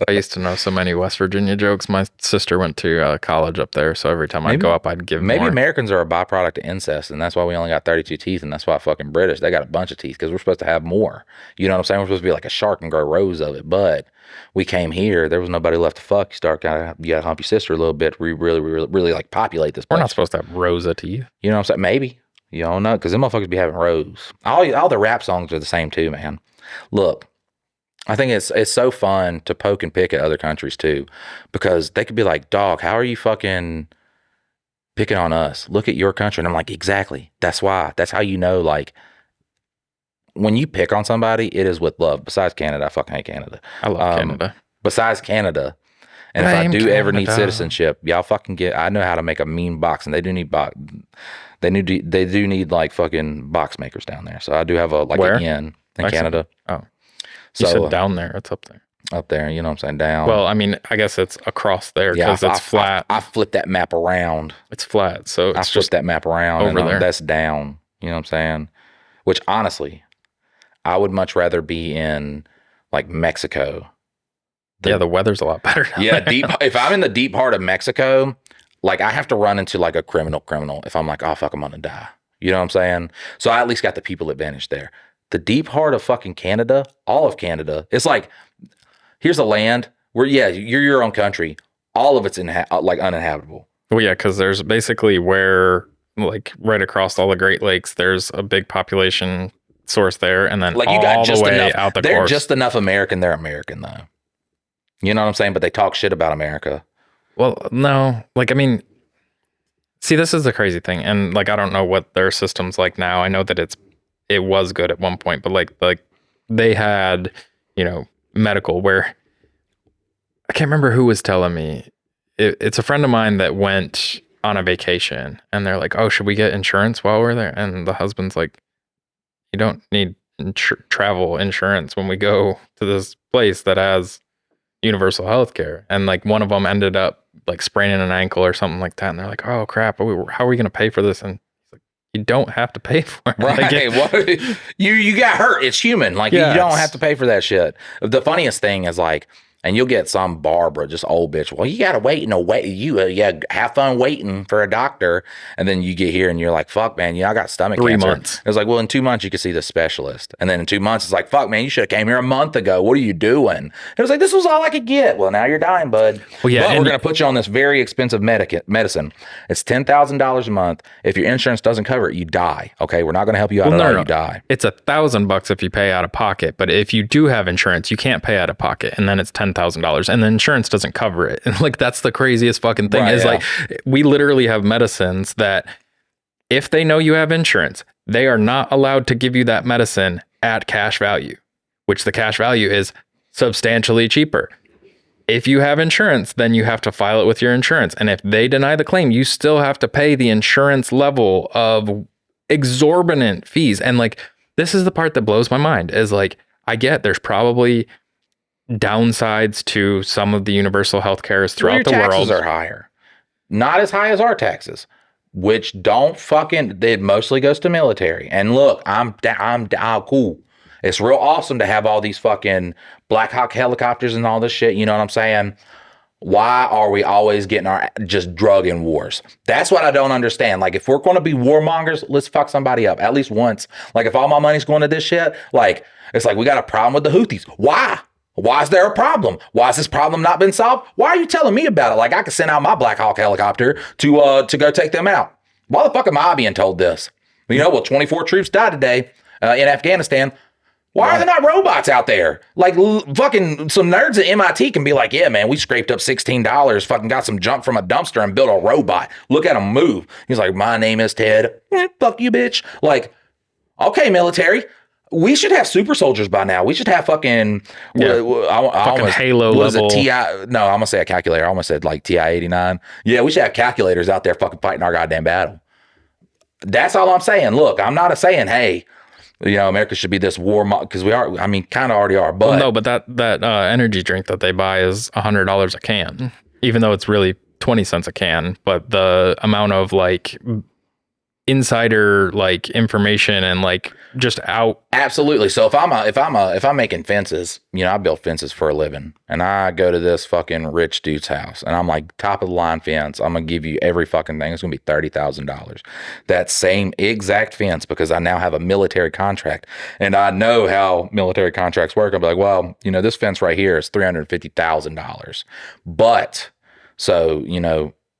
I used to know so many West Virginia jokes. My sister went to college up there, so every time I'd go up, I'd give maybe more. Americans are a byproduct of incest, and that's why we only got 32 teeth, and that's why fucking British, they got a bunch of teeth, because we're supposed to have more. You know what I'm saying? We're supposed to be like a shark and grow rows of it, but we came here, there was nobody left to fuck. You gotta hump your sister a little bit, really like populate this place. We're not supposed to have rows of teeth. You know what I'm saying? Maybe. You don't know, because them motherfuckers be having rows. All the rap songs are the same too, man. Look, I think it's so fun to poke and pick at other countries too, because they could be like, dog, how are you fucking picking on us? Look at your country. And I'm like, exactly. That's why. That's how you know, like, when you pick on somebody, it is with love. Besides Canada, I fucking hate Canada. I love Canada. Besides Canada, and if I do ever need citizenship, y'all fucking I know how to make a mean box, and they do need they do need like fucking box makers down there. So I do have an inn in Canada. Oh. You said down there. It's up there. Up there, you know what I'm saying? Down. Well, I mean, I guess it's across there because it's flat. I flipped that map around. It's flat, so it's I flipped that map around over there. That's down. You know what I'm saying? Which honestly, I would much rather be in like Mexico. The weather's a lot better. Yeah, deep. If I'm in the deep part of Mexico, like I have to run into like a criminal. If I'm like, oh fuck, I'm gonna die. You know what I'm saying? So I at least got the people advantage there. The deep heart of fucking Canada, all of Canada, it's like, here's a land where, yeah, you're your own country. All of it's like uninhabitable. Well, yeah, because there's basically where, like, right across all the Great Lakes, there's a big population source there, and then like you got just enough. Out the they're course. Just enough American. They're American though. You know what I'm saying? But they talk shit about America. Well, no, like I mean, see, this is the crazy thing, and like I don't know what their system's like now. I know that it was good at one point, but like they had, you know, medical where I can't remember who was telling me. It's a friend of mine that went on a vacation, and they're like, "Oh, should we get insurance while we're there?" And the husband's like, "You don't need travel insurance when we go to this place that has universal health care." And like one of them ended up like spraining an ankle or something like that, and they're like, "Oh crap, how are we going to pay for this?" And you don't have to pay for it. Right. Like you got hurt. It's human. Like you don't have to pay for that shit. The funniest thing is like, and you'll get some Barbara, just old bitch. Well, you got to wait have fun waiting for a doctor. And then you get here and you're like, fuck, man, I got stomach cancer. 3 months. It's like, well, in 2 months you can see the specialist. And then in 2 months, it's like, fuck, man, you should have came here a month ago. What are you doing? It was like, this was all I could get. Well, now you're dying, bud. Well, yeah, but we're going to put you on this very expensive medicine. It's $10,000 a month. If your insurance doesn't cover it, you die. Okay. We're not going to help you out at all. You die. It's $1,000 if you pay out of pocket. But if you do have insurance, you can't pay out of pocket. And then it's $10,000 and the insurance doesn't cover it. And like, that's the craziest fucking thing like, we literally have medicines that if they know you have insurance, they are not allowed to give you that medicine at cash value, which the cash value is substantially cheaper. If you have insurance, then you have to file it with your insurance. And if they deny the claim, you still have to pay the insurance level of exorbitant fees. And like, this is the part that blows my mind is like, I get there's probably downsides to some of the universal health cares throughout the world. Taxes are higher. Not as high as our taxes, which it mostly goes to military. And look, I'm cool. It's real awesome to have all these fucking Black Hawk helicopters and all this shit. You know what I'm saying? Why are we always getting our just drug in wars? That's what I don't understand. Like, if we're going to be warmongers, let's fuck somebody up at least once. Like, if all my money's going to this shit, like, it's like we got a problem with the Houthis. Why? Why is there a problem? Why has this problem not been solved? Why are you telling me about it? Like, I could send out my Black Hawk helicopter to go take them out. Why the fuck am I being told this? 24 troops died today in Afghanistan. Why are there not robots out there? Like, fucking some nerds at MIT can be like, yeah, man, we scraped up $16, fucking got some junk from a dumpster and built a robot. Look at him move. He's like, my name is Ted. Fuck you, bitch. Like, okay, military. We should have super soldiers by now. We should have fucking I fucking almost, Halo what is level. it, TI? No, I'm gonna say a calculator. I almost said like TI-89. Yeah, we should have calculators out there fucking fighting our goddamn battle. That's all I'm saying. Look, I'm not saying, hey, America should be this war because we are. I mean, kind of already are. But Well, no, but that energy drink that they buy is $100 a can, even though it's really 20 cents a can. But the amount of like insider like information and like just out. absolutely. So if I'm making fences, I build fences for a living, and I go to this fucking rich dude's house, and I'm like, top of the line fence, I'm gonna give you every fucking thing. It's gonna be $30,000. That same exact fence, because I now have a military contract, and I know how military contracts work. I'm like, well, this fence right here is $350,000, but so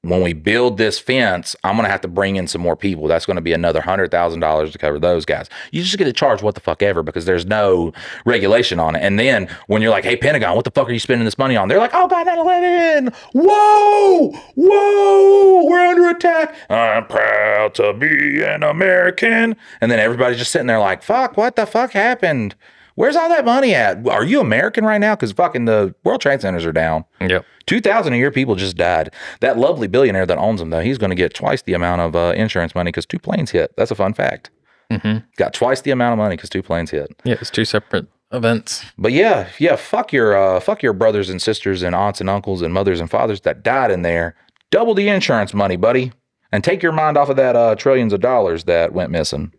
when we build this fence, I'm going to have to bring in some more people. That's going to be another $100,000 to cover those guys. You just get to charge what the fuck ever because there's no regulation on it. And then when you're like, hey, Pentagon, what the fuck are you spending this money on? They're like, oh, God, 9/11. Whoa, we're under attack. I'm proud to be an American. And then everybody's just sitting there like, fuck, what the fuck happened? Where's all that money at? Are you American right now? Because fucking the World Trade Centers are down. Yep. 2,000 a year people just died. That lovely billionaire that owns them, though, he's going to get twice the amount of insurance money because 2 planes hit. That's a fun fact. Mm-hmm. Got twice the amount of money because 2 planes hit. Yeah, it's 2 separate events. But yeah, fuck your brothers and sisters and aunts and uncles and mothers and fathers that died in there. Double the insurance money, buddy, and take your mind off of that trillions of dollars that went missing.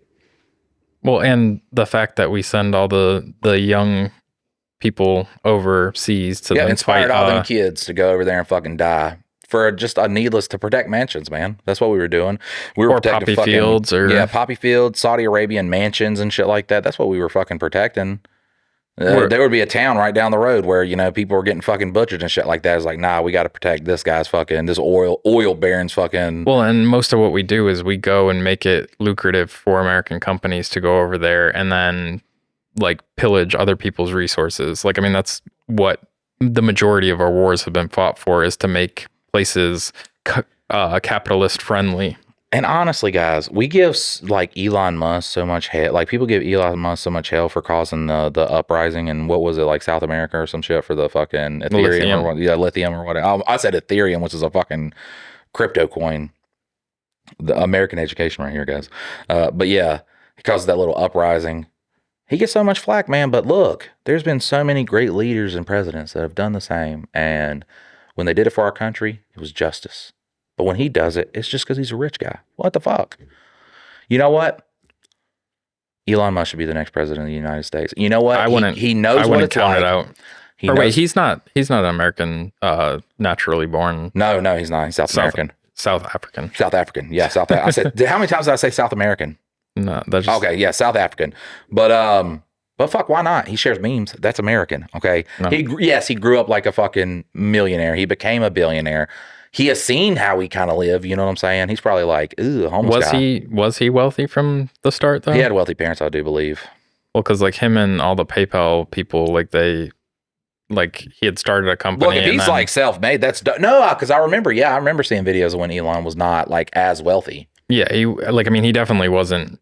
Well, and the fact that we send all the young people overseas to inspired all them kids to go over there and fucking die for just a needless to protect mansions, man. That's what we were doing. We were protecting poppy fields poppy fields, Saudi Arabian mansions and shit like that. That's what we were fucking protecting. There would be a town right down the road where people were getting fucking butchered and shit like that. It's like, nah, we got to protect this guy's fucking this oil baron's fucking. Well, and most of what we do is we go and make it lucrative for American companies to go over there and then like pillage other people's resources. Like, I mean, that's what the majority of our wars have been fought for, is to make places capitalist friendly. And honestly, guys, we give like Elon Musk so much hell. Like people give Elon Musk so much hell for causing the uprising and what was it, like South America or some shit for the fucking Ethereum lithium or whatever. I said Ethereum, which is a fucking crypto coin. The American education right here, guys. But yeah, he caused that little uprising. He gets so much flack, man. But look, there's been so many great leaders and presidents that have done the same. And when they did it for our country, it was justice. But when he does it, it's just because he's a rich guy. What the fuck? You know what? Elon Musk should be the next president of the United States. You know what? He knows what it's like. It out. Wait, he's not an American, naturally born. No, he's not. He's South American. South African. South African. Yeah, I said, how many times did I say South American? No, that's just... Okay, yeah, South African. But fuck, why not? He shares memes. That's American. Okay. No. He grew up like a fucking millionaire. He became a billionaire. He has seen how we kind of live, you know what I'm saying? He's probably like, ooh, homeless guy. Was he wealthy from the start, though? He had wealthy parents, I do believe. Well, because like him and all the PayPal people, like he had started a company. Look, if he's like self-made, that's no, because I remember seeing videos of when Elon was not like as wealthy. Yeah, he definitely wasn't.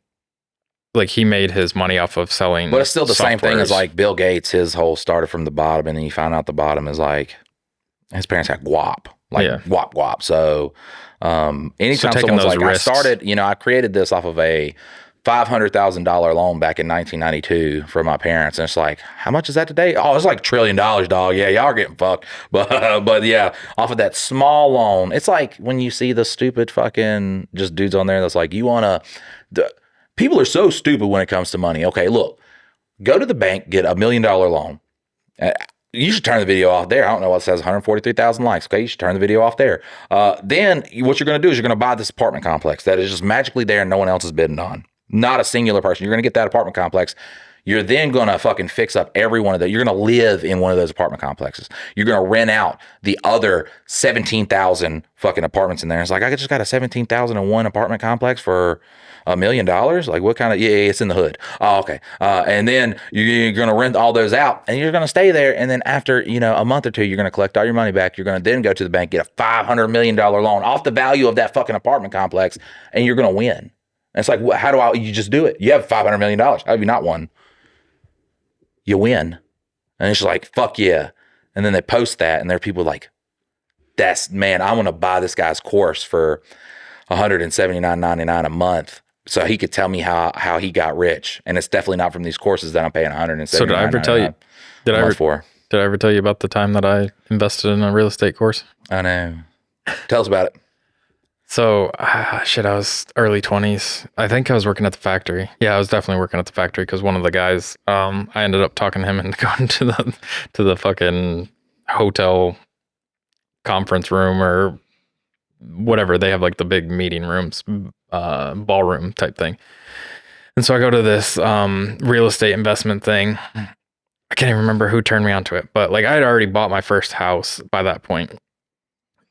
Like he made his money off of selling. But it's still the same thing as like Bill Gates. His whole started from the bottom, and then you find out the bottom is like his parents had guap. Guap. So anytime someone's like, risks. I created this off of a $500,000 loan back in 1992 for my parents. And it's like, how much is that today? Oh, it's like $1 trillion, dog. Yeah, y'all are getting fucked. But yeah, off of that small loan, it's like when you see the stupid fucking just dudes on there that's like, people are so stupid when it comes to money. Okay, look, go to the bank, get $1 million loan. You should turn the video off there. I don't know what it says, 143,000 likes. Okay, you should turn the video off there. Then what you're going to do is you're going to buy this apartment complex that is just magically there and no one else is bidding on. Not a singular person. You're going to get that apartment complex. You're then going to fucking fix up every one of those. You're going to live in one of those apartment complexes. You're going to rent out the other 17,000 fucking apartments in there. It's like, I just got a 17,001 apartment complex for $1 million? Like what kind of, yeah, it's in the hood. Oh, okay. And then you're going to rent all those out and you're going to stay there. And then after, a month or two, you're going to collect all your money back. You're going to then go to the bank, get a $500 million loan off the value of that fucking apartment complex. And you're going to win. And it's like, you just do it. You have $500 million. How have you not won? you win. And it's like, fuck yeah. And then they post that, and there are people like, man, I want to buy this guy's course for $179.99 a month so he could tell me how he got rich. And it's definitely not from these courses that I'm paying $179.99 So did I ever tell you? Did I ever tell you about the time that I invested in a real estate course? I know. Tell us about it. So, I was early 20s. I think I was working at the factory. Yeah, I was definitely working at the factory because one of the guys, I ended up talking him into going to the fucking hotel conference room or whatever. They have like the big meeting rooms, ballroom type thing. And so I go to this real estate investment thing. I can't even remember who turned me onto it, but like I had already bought my first house by that point.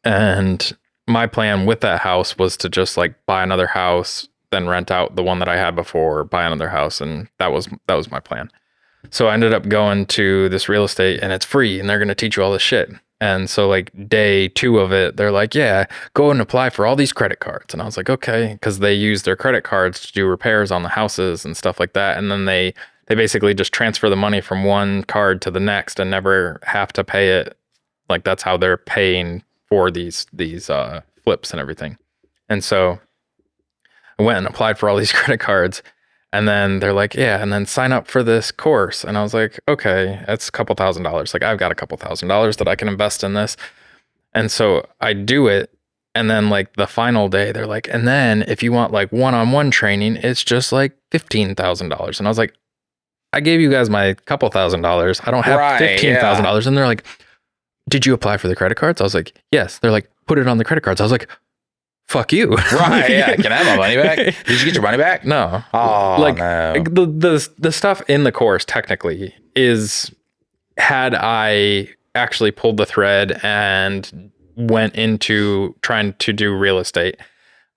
And my plan with that house was to just like buy another house, then rent out the one that I had before, buy another house. And that was my plan. So I ended up going to this real estate, and it's free, and they're going to teach you all this shit. And so like day 2 of it, they're like, yeah, go and apply for all these credit cards. And I was like, okay, because they use their credit cards to do repairs on the houses and stuff like that. And then they basically just transfer the money from one card to the next and never have to pay it. Like that's how they're paying for these flips and everything. And so I went and applied for all these credit cards, and then they're like, yeah, and then sign up for this course. And I was like, okay, that's a couple $1,000s. Like I've got a couple $1,000s that I can invest in this. And so I do it. And then like the final day, they're like, and then if you want like one-on-one training, it's just like $15,000. And I was like, I gave you guys my couple $1,000s. I don't have $15,000. Yeah. And they're like, did you apply for the credit cards? I was like, yes. They're like, put it on the credit cards. I was like, fuck you. Right. Yeah. Can I have my money back? Did you get your money back? No. Oh, like, no. The stuff in the course technically is, had I actually pulled the thread and went into trying to do real estate,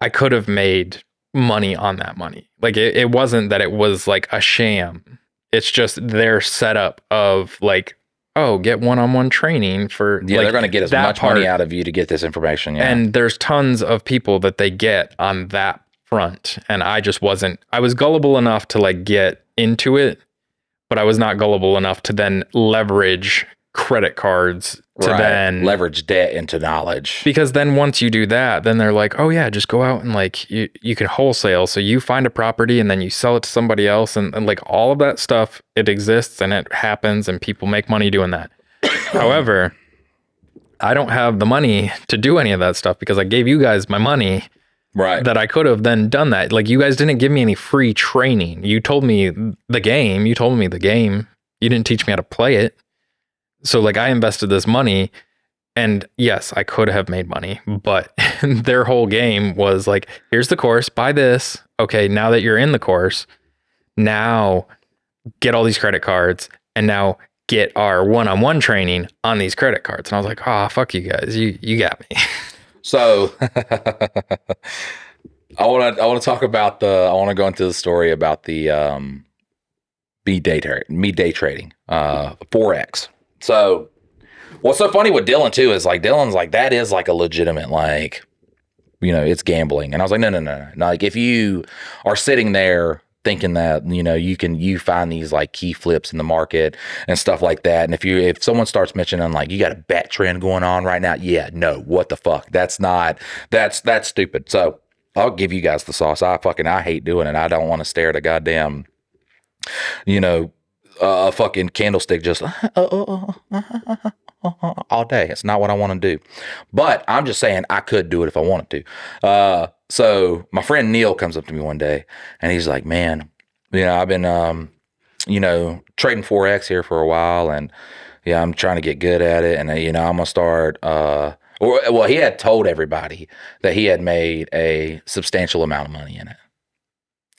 I could have made money on that money. Like it wasn't that it was like a sham. It's just their setup of like, oh, get one-on-one training for yeah, like, they're going to get as much money out of you to get this information. Yeah. And there's tons of people that they get on that front. And I just wasn't, I was gullible enough to like get into it, but I was not gullible enough to then leverage credit cards to then leverage debt into knowledge. Because then once you do that, then they're like, oh yeah, just go out and like you can wholesale. So you find a property and then you sell it to somebody else, and like all of that stuff, it exists and it happens and people make money doing that. However, I don't have the money to do any of that stuff because I gave you guys my money. Right. That I could have then done that. Like you guys didn't give me any free training. You told me the game. You didn't teach me how to play it. So like I invested this money, and yes, I could have made money, but their whole game was like, here's the course, buy this. Okay, now that you're in the course, now get all these credit cards and now get our one-on-one training on these credit cards. And I was like, oh, fuck you guys. You got me. So I want to talk about I want to go into the story about the me day trading, Forex. So what's so funny with Dylan too is like Dylan's like, that is like a legitimate, like, you know, it's gambling. And I was like, no. Like if you are sitting there thinking that, you know, you find these like key flips in the market and stuff like that. And if someone starts mentioning like, you got a bet trend going on right now. Yeah, no, what the fuck? That's stupid. So I'll give you guys the sauce. I hate doing it. I don't want to stare at a goddamn, you know, a fucking candlestick just all day. It's not what I want to do. But I'm just saying I could do it if I wanted to. So my friend Neil comes up to me one day and he's like, man, you know, I've been, you know, trading Forex here for a while, and yeah, I'm trying to get good at it. And, you know, I'm going to start, well, he had told everybody that he had made a substantial amount of money in it.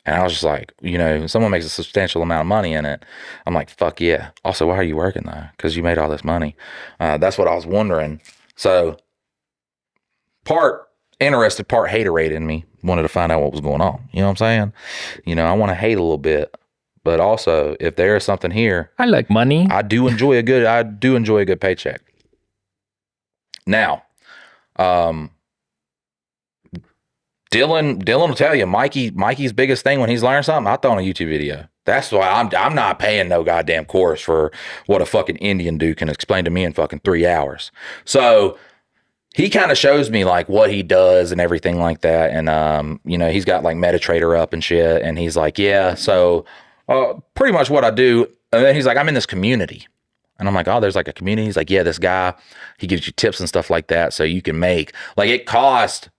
And I was just like, you know, if someone makes a substantial amount of money in it, I'm like, fuck yeah. Also, why are you working though? Because you made all this money. That's what I was wondering. So part interested, part haterade in me wanted to find out what was going on. You know what I'm saying? You know, I want to hate a little bit, but also if there is something here, I like money. I do enjoy a good paycheck. Now, Dylan will tell you, Mikey's biggest thing when he's learning something, I throw on a YouTube video. That's why I'm not paying no goddamn course for what a fucking Indian dude can explain to me in fucking 3 hours. So he kind of shows me like what he does and everything like that. And, he's got like MetaTrader up and shit. And he's like, yeah, so pretty much what I do. And then he's like, I'm in this community. And I'm like, oh, there's like a community. He's like, yeah, this guy, he gives you tips and stuff like that. So you can make, like, it cost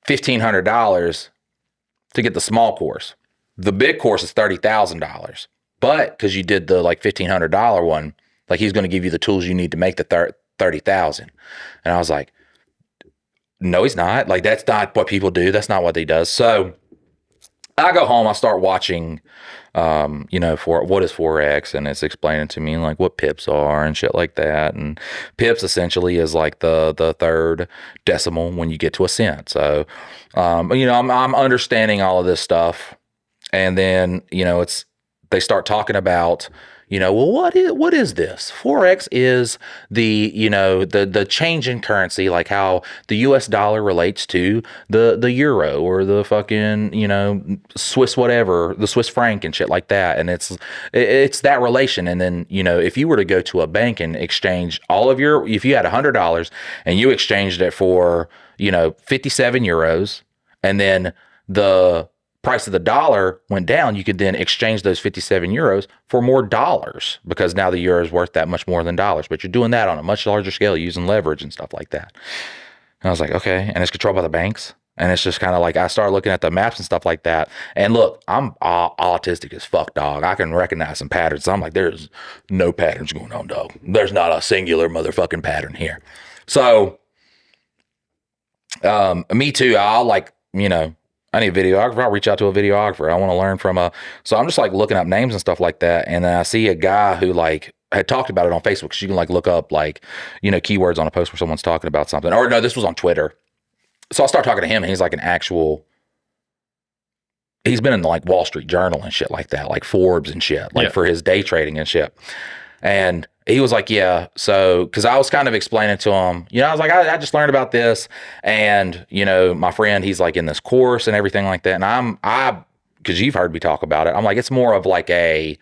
$1,500 to get the small course. The big course is $30,000. But because you did the like $1,500 one, like he's going to give you the tools you need to make the $30,000. And I was like, no, he's not. Like, that's not what people do. That's not what he does. So I go home, I start watching, for what is Forex, and it's explaining to me like what pips are and shit like that. And pips essentially is like the third decimal when you get to a cent. So, I'm understanding all of this stuff. And then, they start talking about, well, what is this? Forex is the change in currency, like how the US dollar relates to the euro or the fucking, Swiss whatever, the Swiss franc and shit like that. And it's that relation. And then, if you were to go to a bank and exchange if you had $100 and you exchanged it for, 57 euros, and then the price of the dollar went down, you could then exchange those 57 euros for more dollars, because now the euro is worth that much more than dollars. But you're doing that on a much larger scale using leverage and stuff like that. And I was like, okay. And it's controlled by the banks. And it's just kind of like, I started looking at the maps and stuff like that. And look, I'm autistic as fuck, dog. I can recognize some patterns. I'm like, there's no patterns going on, dog. There's not a singular motherfucking pattern here. So, me too. I need a videographer. I'll reach out to a videographer. I want to learn from so I'm just like looking up names and stuff like that. And then I see a guy who like had talked about it on Facebook. So you can like look up like, keywords on a post where someone's talking about something. Or no, this was on Twitter. So I'll start talking to him, and he's like he's been in like Wall Street Journal and shit like that, like Forbes and shit, like for his day trading and shit. And he was like, yeah, so, because I was kind of explaining to him, I was like, I just learned about this. And, my friend, he's like in this course and everything like that. And because you've heard me talk about it, I'm like, it's more of like it's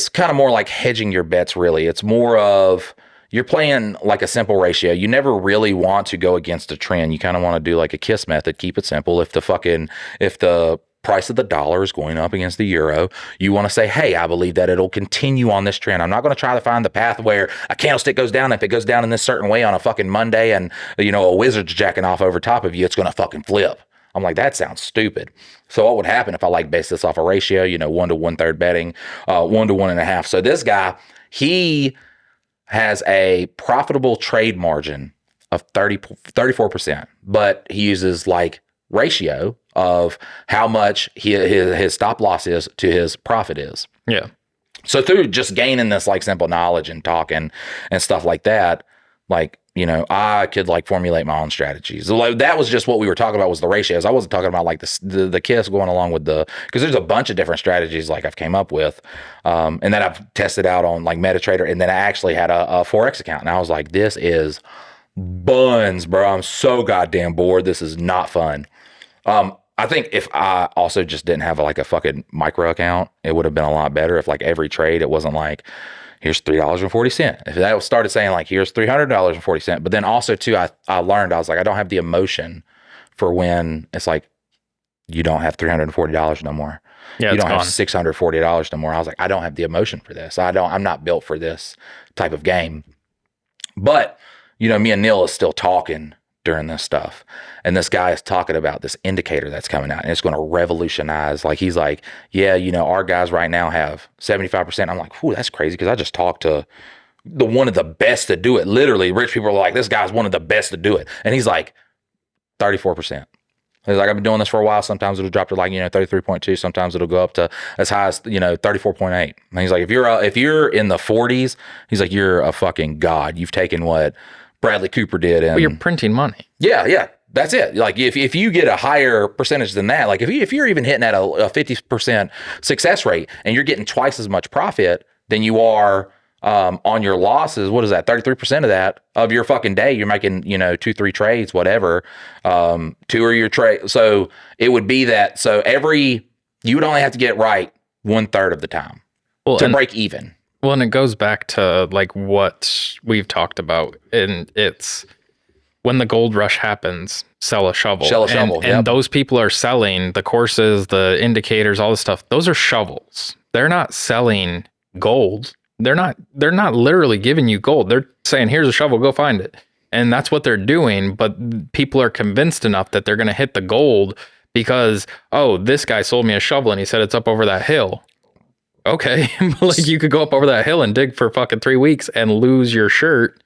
kind of more like hedging your bets, really. It's more of, you're playing like a simple ratio. You never really want to go against a trend. You kind of want to do like a KISS method, keep it simple. If the price of the dollar is going up against the euro, you want to say, hey, I believe that it'll continue on this trend. I'm not going to try to find the path where a candlestick goes down. If it goes down in this certain way on a fucking Monday and, a wizard's jacking off over top of you, it's going to fucking flip. I'm like, that sounds stupid. So what would happen if I like base this off a ratio, 1 to 1/3 betting, 1 to 1.5. So this guy, he has a profitable trade margin of 34%, but he uses like ratio of how much his stop loss is to his profit is. Yeah. So through just gaining this like simple knowledge and talking and stuff like that, like, I could like formulate my own strategies. Like, that was just what we were talking about, was the ratios. I wasn't talking about like the KISS going along with because there's a bunch of different strategies like I've came up with, and that I've tested out on like MetaTrader. And then I actually had a Forex account, and I was like, this is buns, bro. I'm so goddamn bored. This is not fun. I think if I also just didn't have like a fucking micro account, it would have been a lot better. If like every trade, it wasn't like, here's $3.40. If that started saying like, here's $300.40. But then also too, I learned, I was like, I don't have the emotion for when it's like, you don't have $340 no more. Yeah, you don't have gone. $640 no more. I was like, I don't have the emotion for this. I'm not built for this type of game. But, me and Neil is still talking during this stuff. And this guy is talking about this indicator that's coming out, and it's going to revolutionize. Like, he's like, yeah, our guys right now have 75%. I'm like, whew, that's crazy. Cause I just talked to one of the best to do it. Literally, rich people are like, this guy's one of the best to do it. And he's like 34%. He's like, I've been doing this for a while. Sometimes it'll drop to like, 33.2. Sometimes it'll go up to as high as, 34.8. And he's like, if you're in the 40s, he's like, you're a fucking god. You've taken what Bradley Cooper did. And you're printing money. Yeah. That's it. Like, if you get a higher percentage than that, like if you're even hitting at a 50% success rate and you're getting twice as much profit than you are on your losses, what is that? 33% of that of your fucking day, you're making, 2-3 trades, whatever. 2 are your trade. So it would be that. So you would only have to get right 1/3 of the time to break even. Well, and it goes back to like what we've talked about, and it's when the gold rush happens, sell a shovel. And those people are selling the courses, the indicators, all this stuff. Those are shovels. They're not selling gold. They're not literally giving you gold. They're saying, here's a shovel, go find it. And that's what they're doing. But people are convinced enough that they're going to hit the gold because, oh, this guy sold me a shovel and he said it's up over that hill. Okay. Like you could go up over that hill and dig for fucking 3 weeks and lose your shirt.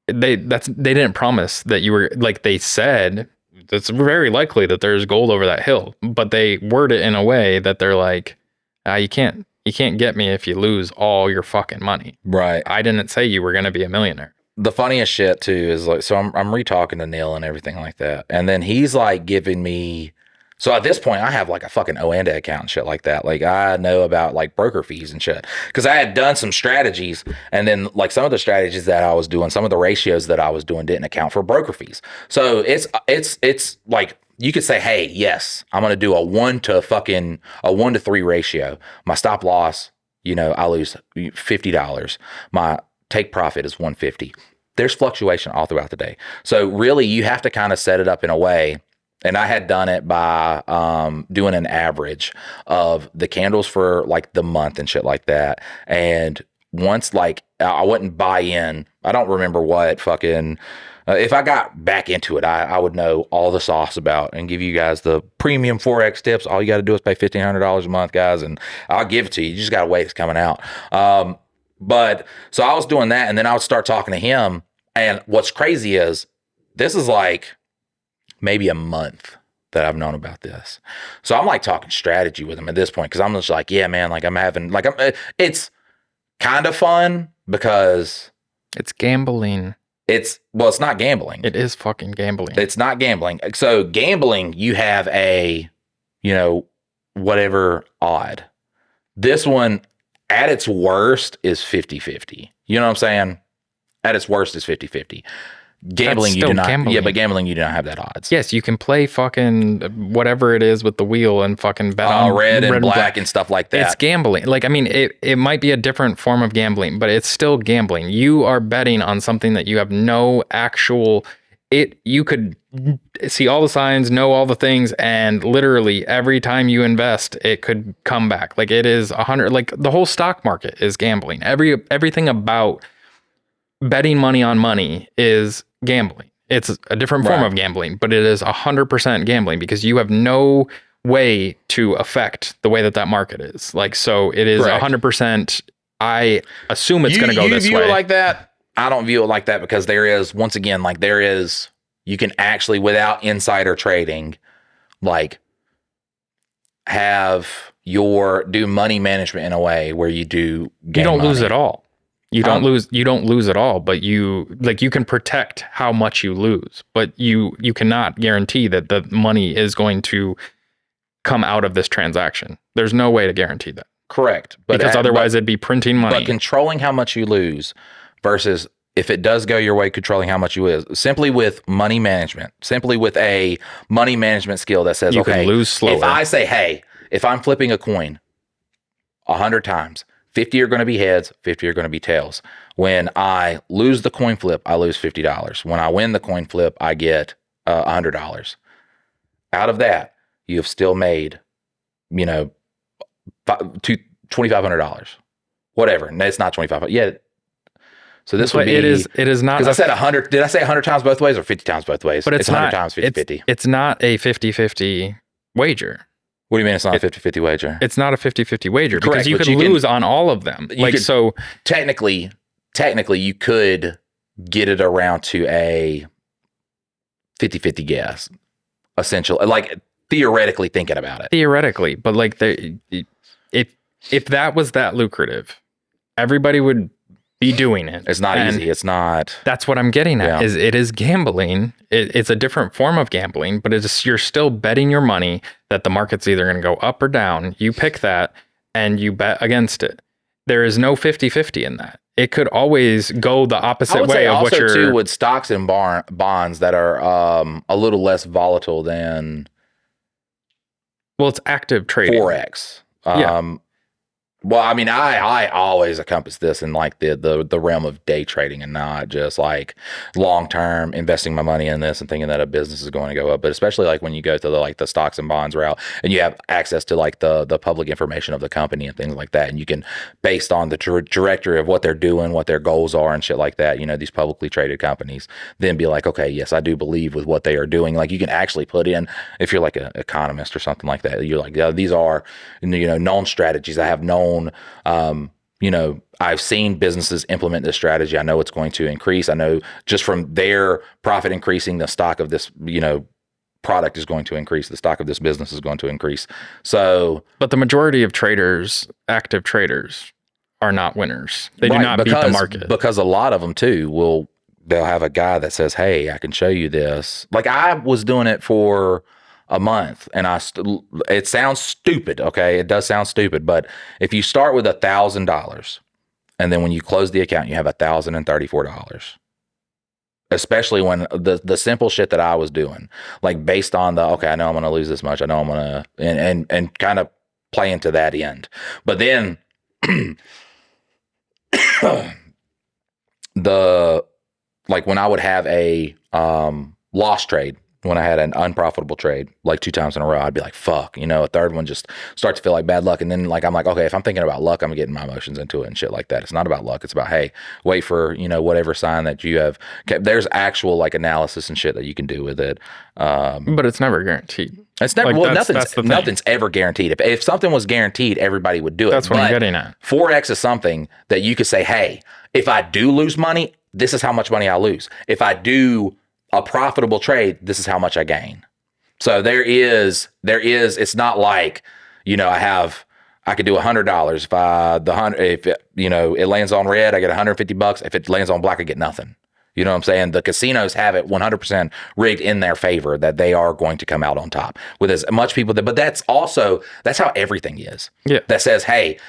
They didn't promise that you were, like they said, it's very likely that there's gold over that hill, but they word it in a way that they're like, you can't get me if you lose all your fucking money. Right. I didn't say you were going to be a millionaire. The funniest shit too is like, so I'm re-talking to Neil and everything like that. And then he's like giving me, so at this point I have like a fucking Oanda account and shit like that. Like I know about like broker fees and shit. Cause I had done some strategies and then like some of the strategies that I was doing, some of the ratios that I was doing didn't account for broker fees. So it's like, you could say, hey, yes, I'm going to do a 1 to 3 ratio. My stop loss, I lose $50. My take profit is $150. There's fluctuation all throughout the day. So really you have to kind of set it up in a way. And I had done it by doing an average of the candles for like the month and shit like that. And once like I wouldn't buy in, I don't remember what fucking, if I got back into it, I would know all the sauce about and give you guys the premium Forex tips. All you got to do is pay $1,500 a month, guys, and I'll give it to you. You just got to wait. It's coming out. But so I was doing that, and then I would start talking to him. And what's crazy is this is like maybe a month that I've known about this. So I'm like talking strategy with him at this point because I'm just like, yeah, man, like I'm having like it's kind of fun because it's gambling. It's not gambling. It is fucking gambling. It's not gambling. So gambling, you have a, whatever odd. This one at its worst is 50-50. You know what I'm saying? At its worst is 50-50. Gambling, you do not. Gambling. Yeah, but gambling, you do not have that odds. Yes, you can play fucking whatever it is with the wheel and fucking bet on red and black and stuff like that. It's gambling. Like, I mean, it might be a different form of gambling, but it's still gambling. You are betting on something that you have no actual. You could see all the signs, know all the things, and literally every time you invest, it could come back. Like it is 100. Like the whole stock market is gambling. Everything about betting money on money is gambling. It's a different form of gambling, but it is 100% gambling because you have no way to affect the way that market is. Like, so it is 100%. I assume it's going to go this way. You view it like that? I don't view it like that because there is, once again, like you can actually, without insider trading, like do money management in a way where you do gain money. Lose it all. You don't lose at all, but you can protect how much you lose, but you cannot guarantee that the money is going to come out of this transaction. There's no way to guarantee that. Correct. Because otherwise it'd be printing money. But controlling how much you lose versus if it does go your way, controlling how much you lose, simply with money management, simply with a money management skill that says, you can lose slower. If I say, hey, if I'm flipping a coin 100 times, 50 are going to be heads, 50 are going to be tails. When I lose the coin flip, I lose $50. When I win the coin flip, I get $100. Out of that, you have still made, $2,500. Whatever. And it's not $2,500. Yeah. So this would be. It is not. Because I said 100. Did I say 100 times both ways or 50 times both ways? But it's 100 times 50-50. It's not a 50-50 wager. What do you mean it's not a 50-50 wager? It's not a 50-50 wager. Correct, because you could lose on all of them. So technically you could get it around to a 50-50 guess, essentially, like theoretically thinking about it. Theoretically, but like if that was that lucrative, everybody would be doing it. It's not easy. It's not. That's what I'm getting at. Is it is gambling. It's a different form of gambling, but you're still betting your money that the market's either going to go up or down. You pick that and you bet against it. There is no 50-50 in that. It could always go the opposite I would way say of what also you're. too with stocks and bonds that are a little less volatile than Well, it's active trading. Forex. Yeah. Well, I mean, I always encompass this in like the realm of day trading and not just like long term investing my money in this and thinking that a business is going to go up. But especially like when you go to the stocks and bonds route and you have access to like the public information of the company and things like that, and you can, based on the trajectory of what they're doing, what their goals are and shit like that, you know, these publicly traded companies, then be like, okay, yes, I do believe with what they are doing. Like you can actually put in, if you're like an economist or something like that, you're like, yeah, these are, you know, known strategies. I have known, you know, I've seen businesses implement this strategy. I know it's going to increase. I know just from their profit increasing, the stock of this, you know, product is going to increase. The stock of this business is going to increase. So, But the majority of traders, active traders, are not winners. They do not beat the market. Because a lot of them too they'll have a guy that says, hey, I can show you this. Like I was doing it for a month and it sounds stupid. Okay. It does sound stupid, but if you start with $1,000 and then when you close the account, you have $1,034, especially when the simple shit that I was doing, like based on okay, I know I'm going to lose this much. I know I'm going to, and kind of play into that end. But then like when I would have a loss trade, when I had an unprofitable trade, like 2 times in a row, I'd be like, fuck, you know, a third one just starts to feel like bad luck. And then like, I'm like, okay, if I'm thinking about luck, I'm getting my emotions into it and shit like that. It's not about luck. It's about, hey, wait for, you know, whatever sign that you have. There's actual like analysis and shit that you can do with it. But it's never guaranteed. It's never, like well, nothing's ever guaranteed. If something was guaranteed, everybody would do it. That's what I'm getting at. Forex is something that you could say, hey, if I do lose money, this is how much money I lose. If I do a profitable trade, this is how much I gain. So there is, it's not like, you know, I could do $100. If you know, it lands on red, I get $150. If it lands on black, I get nothing. You know what I'm saying? The casinos have it 100% rigged in their favor that they are going to come out on top with as much people but that's how everything is. Yeah. That says, hey,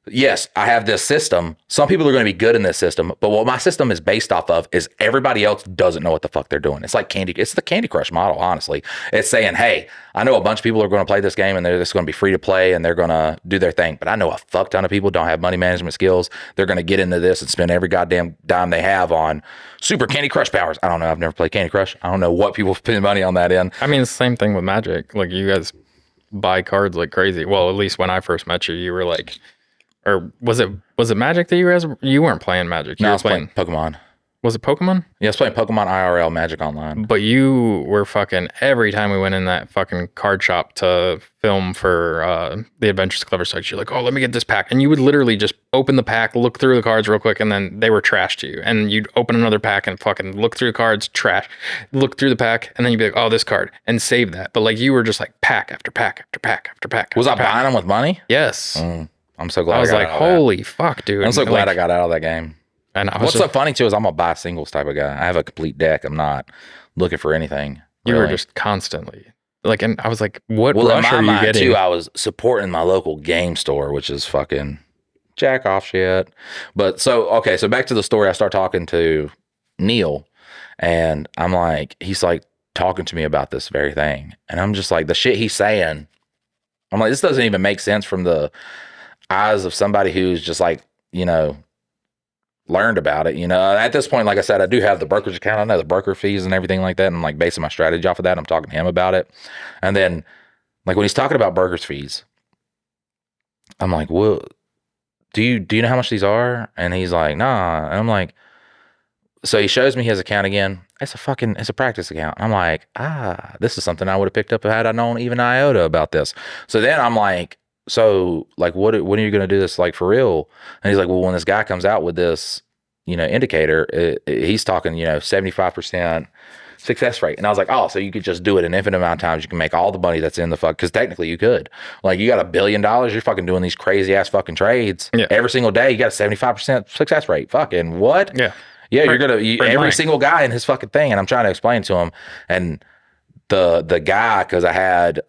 yes, I have this system. Some people are going to be good in this system, but what my system is based off of is everybody else doesn't know what the fuck they're doing. It's like it's the Candy Crush model, honestly. It's saying, hey, I know a bunch of people are going to play this game and they're just going to be free to play and they're going to do their thing. But I know a fuck ton of people don't have money management skills. They're going to get into this and spend every goddamn dime they have on super Candy Crush powers. I don't know. I've never played Candy Crush. I don't know what people spend money on that in. I mean, it's the same thing with Magic. Like you guys buy cards like crazy. Well, at least when I first met you were like, or was it Magic that you weren't playing Magic? No, I was playing Pokemon. Was it Pokemon? Yeah, I was playing Pokemon IRL Magic Online. But you were fucking, every time we went in that fucking card shop to film for the Adventures Clever Sites, you're like, oh, let me get this pack. And you would literally just open the pack, look through the cards real quick, and then they were trash to you. And you'd open another pack and fucking look through the cards, trash. Look through the pack, and then you'd be like, oh, this card, and save that. But like you were just like pack after pack after pack after pack. Was I buying them with money? Yes. I'm so glad I was like, holy fuck, dude. I'm so glad I got out of that game. And what's so funny too is I'm a buy singles type of guy. I have a complete deck. I'm not looking for anything. You were just constantly like, and I was like, what rush are you getting? Too, I was supporting my local game store, which is fucking jack off shit. But so back to the story. I start talking to Neil and I'm like, he's like talking to me about this very thing. And I'm just like, the shit he's saying, I'm like, this doesn't even make sense from the eyes of somebody who's just like, you know, learned about it. You know, at this point, like I said, I do have the brokerage account. I know the broker fees and everything like that. And I'm like basing my strategy off of that. I'm talking to him about it. And then like when he's talking about broker's fees, I'm like, well, do you know how much these are? And he's like, nah. And I'm like, so he shows me his account again. It's a practice account. I'm like, this is something I would have picked up had I known even iota about this. So then I'm like, so like, when are you going to do this like for real? And he's like, well, when this guy comes out with this, you know, indicator, he's talking, you know, 75% success rate. And I was like, oh, so you could just do it an infinite amount of times. You can make all the money that's in the fuck. Cause technically you could, like, you got $1 billion. You're fucking doing these crazy ass fucking trades every single day. You got a 75% success rate. Fucking what? Yeah. Yeah. Every single guy in his fucking thing. And I'm trying to explain to him, and the guy, cause I had,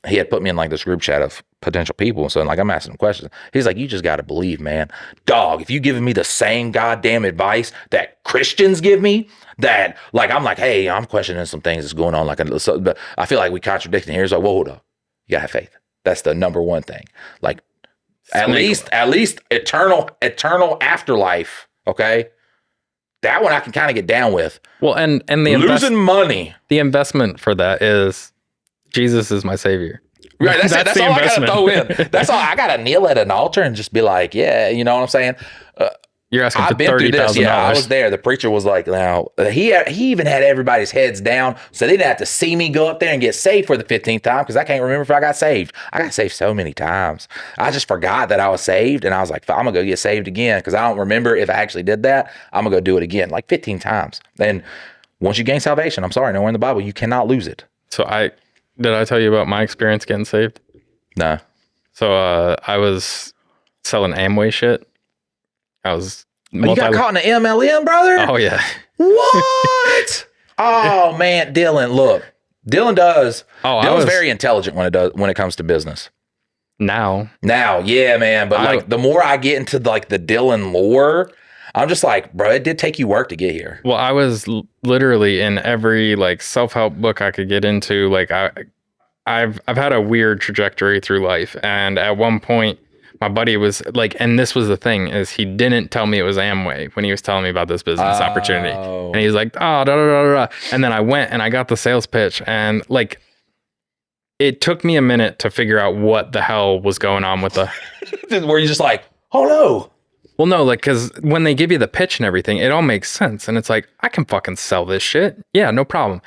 he had put me in like this group chat of potential people. And so like I'm asking him questions. He's like, you just got to believe, man. Dog, if you giving me the same goddamn advice that Christians give me, that like I'm like, hey, I'm questioning some things that's going on. Like, but I feel like we contradicting here. He's like, whoa, hold up. You gotta have faith. That's the number one thing. Like at least eternal afterlife. Okay. That one I can kind of get down with. Well, and the losing money. The investment for that is Jesus is my savior. Right. That's all I gotta throw in. That's all I gotta kneel at an altar and just be like, yeah, you know what I'm saying? You're asking for I've been through this. $30,000. Yeah, I was there. The preacher was like, now he even had everybody's heads down, so they didn't have to see me go up there and get saved for the 15th time because I can't remember if I got saved. I got saved so many times. I just forgot that I was saved, and I was like, I'm gonna go get saved again because I don't remember if I actually did that. I'm gonna go do it again, like 15 times. And once you gain salvation, I'm sorry, nowhere in the Bible you cannot lose it. So did I tell you about my experience getting saved? No. So I was selling Amway shit. I was. You got caught in the MLM, brother? Oh yeah. What? Oh man, Dylan. Look, Dylan does. Dylan's very intelligent when it comes to business. Now, yeah, man. But like the more I get into like the Dylan lore, I'm just like, bro, it did take you work to get here. Well, I was literally in every like self-help book I could get into. Like I've had a weird trajectory through life, and at one point my buddy was like, and this was the thing, is he didn't tell me it was Amway when he was telling me about this business opportunity. And he was like, oh, da, da, da, da. And then I went and I got the sales pitch, and like, it took me a minute to figure out what the hell was going on with the... Were you just like, oh no. Well, no, like, because when they give you the pitch and everything, it all makes sense. And it's like, I can fucking sell this shit. Yeah, no problem.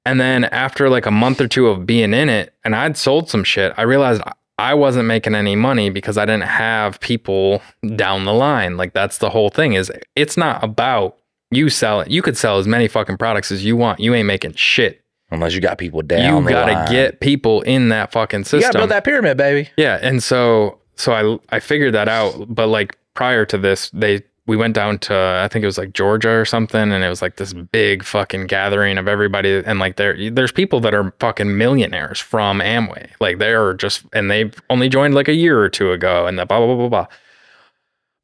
And then after like a month or two of being in it, and I'd sold some shit, I realized I wasn't making any money because I didn't have people down the line. Like that's the whole thing, is it's not about you selling. You could sell as many fucking products as you want. You ain't making shit. Unless you got people down the line. You gotta get people in that fucking system. You gotta build that pyramid, baby. Yeah. And so I figured that out. But like prior to this, we went down to, I think it was like Georgia or something, and it was like this big fucking gathering of everybody, and like there's people that are fucking millionaires from Amway, like they are just, and they've only joined like a year or two ago, and the blah blah blah blah blah.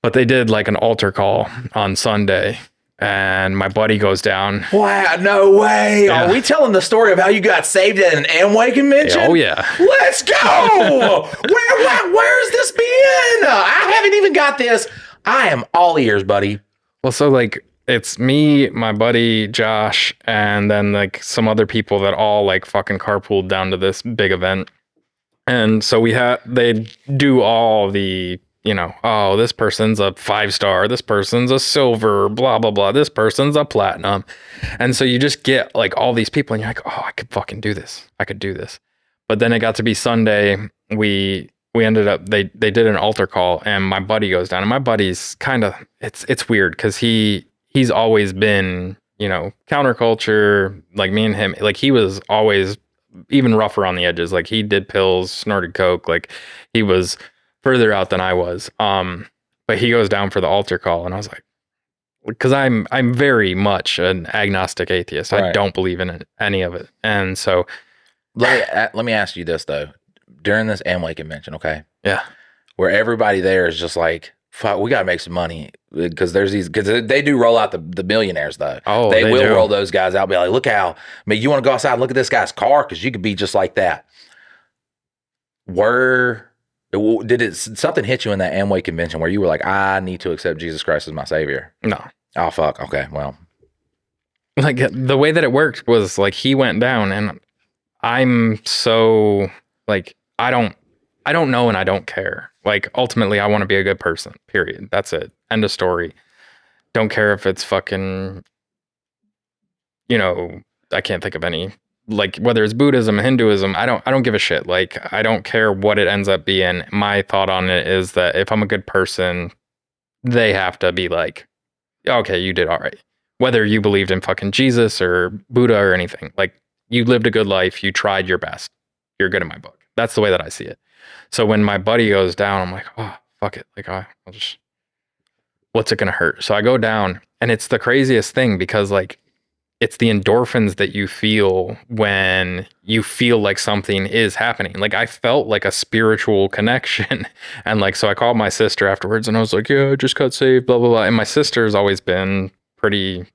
But they did like an altar call on Sunday, and my buddy goes down. Wow, no way! Yeah. Are we telling the story of how you got saved at an Amway convention? Oh yeah, let's go! Where's this been? I haven't even got this. I am all ears, buddy. Well, so like it's me, my buddy Josh, and then like some other people that all like fucking carpooled down to this big event. And so they do all the, you know, oh, this person's a 5-star, this person's a silver, blah, blah, blah. This person's a platinum. And so you just get like all these people and you're like, oh, I could fucking do this. I could do this. But then it got to be Sunday. We ended up, they did an altar call, and my buddy goes down, and my buddy's kind of, it's weird because he's always been, you know, counterculture, like me and him, like he was always even rougher on the edges. Like he did pills, snorted coke, like he was further out than I was. But he goes down for the altar call, and I was like, because I'm very much an agnostic atheist. Right. I don't believe in any of it. And so let me ask you this though. During this Amway convention, okay? Yeah. Where everybody there is just like, fuck, we got to make some money. Because they do roll out the millionaires though. Oh, they will roll those guys out. Be like, look how, I mean, you want to go outside and look at this guy's car? Because you could be just like that. Something hit you in that Amway convention where you were like, I need to accept Jesus Christ as my savior? No. Oh, fuck. Okay. Well. Like the way that it worked was like he went down, and I'm so like, I don't know, and I don't care. Like ultimately I want to be a good person, period. That's it. End of story. Don't care if it's fucking, you know, I can't think of any, like whether it's Buddhism, Hinduism, I don't give a shit. Like I don't care what it ends up being. My thought on it is that if I'm a good person, they have to be like, okay, you did all right. Whether you believed in fucking Jesus or Buddha or anything, like you lived a good life, you tried your best. You're good in my book. That's the way that I see it. So when my buddy goes down, I'm like, oh, fuck it. Like, I'll just, what's it going to hurt? So I go down, and it's the craziest thing because like, it's the endorphins that you feel when you feel like something is happening. Like I felt like a spiritual connection. And like, so I called my sister afterwards and I was like, yeah, I just got saved, blah, blah, blah. And my sister's always been pretty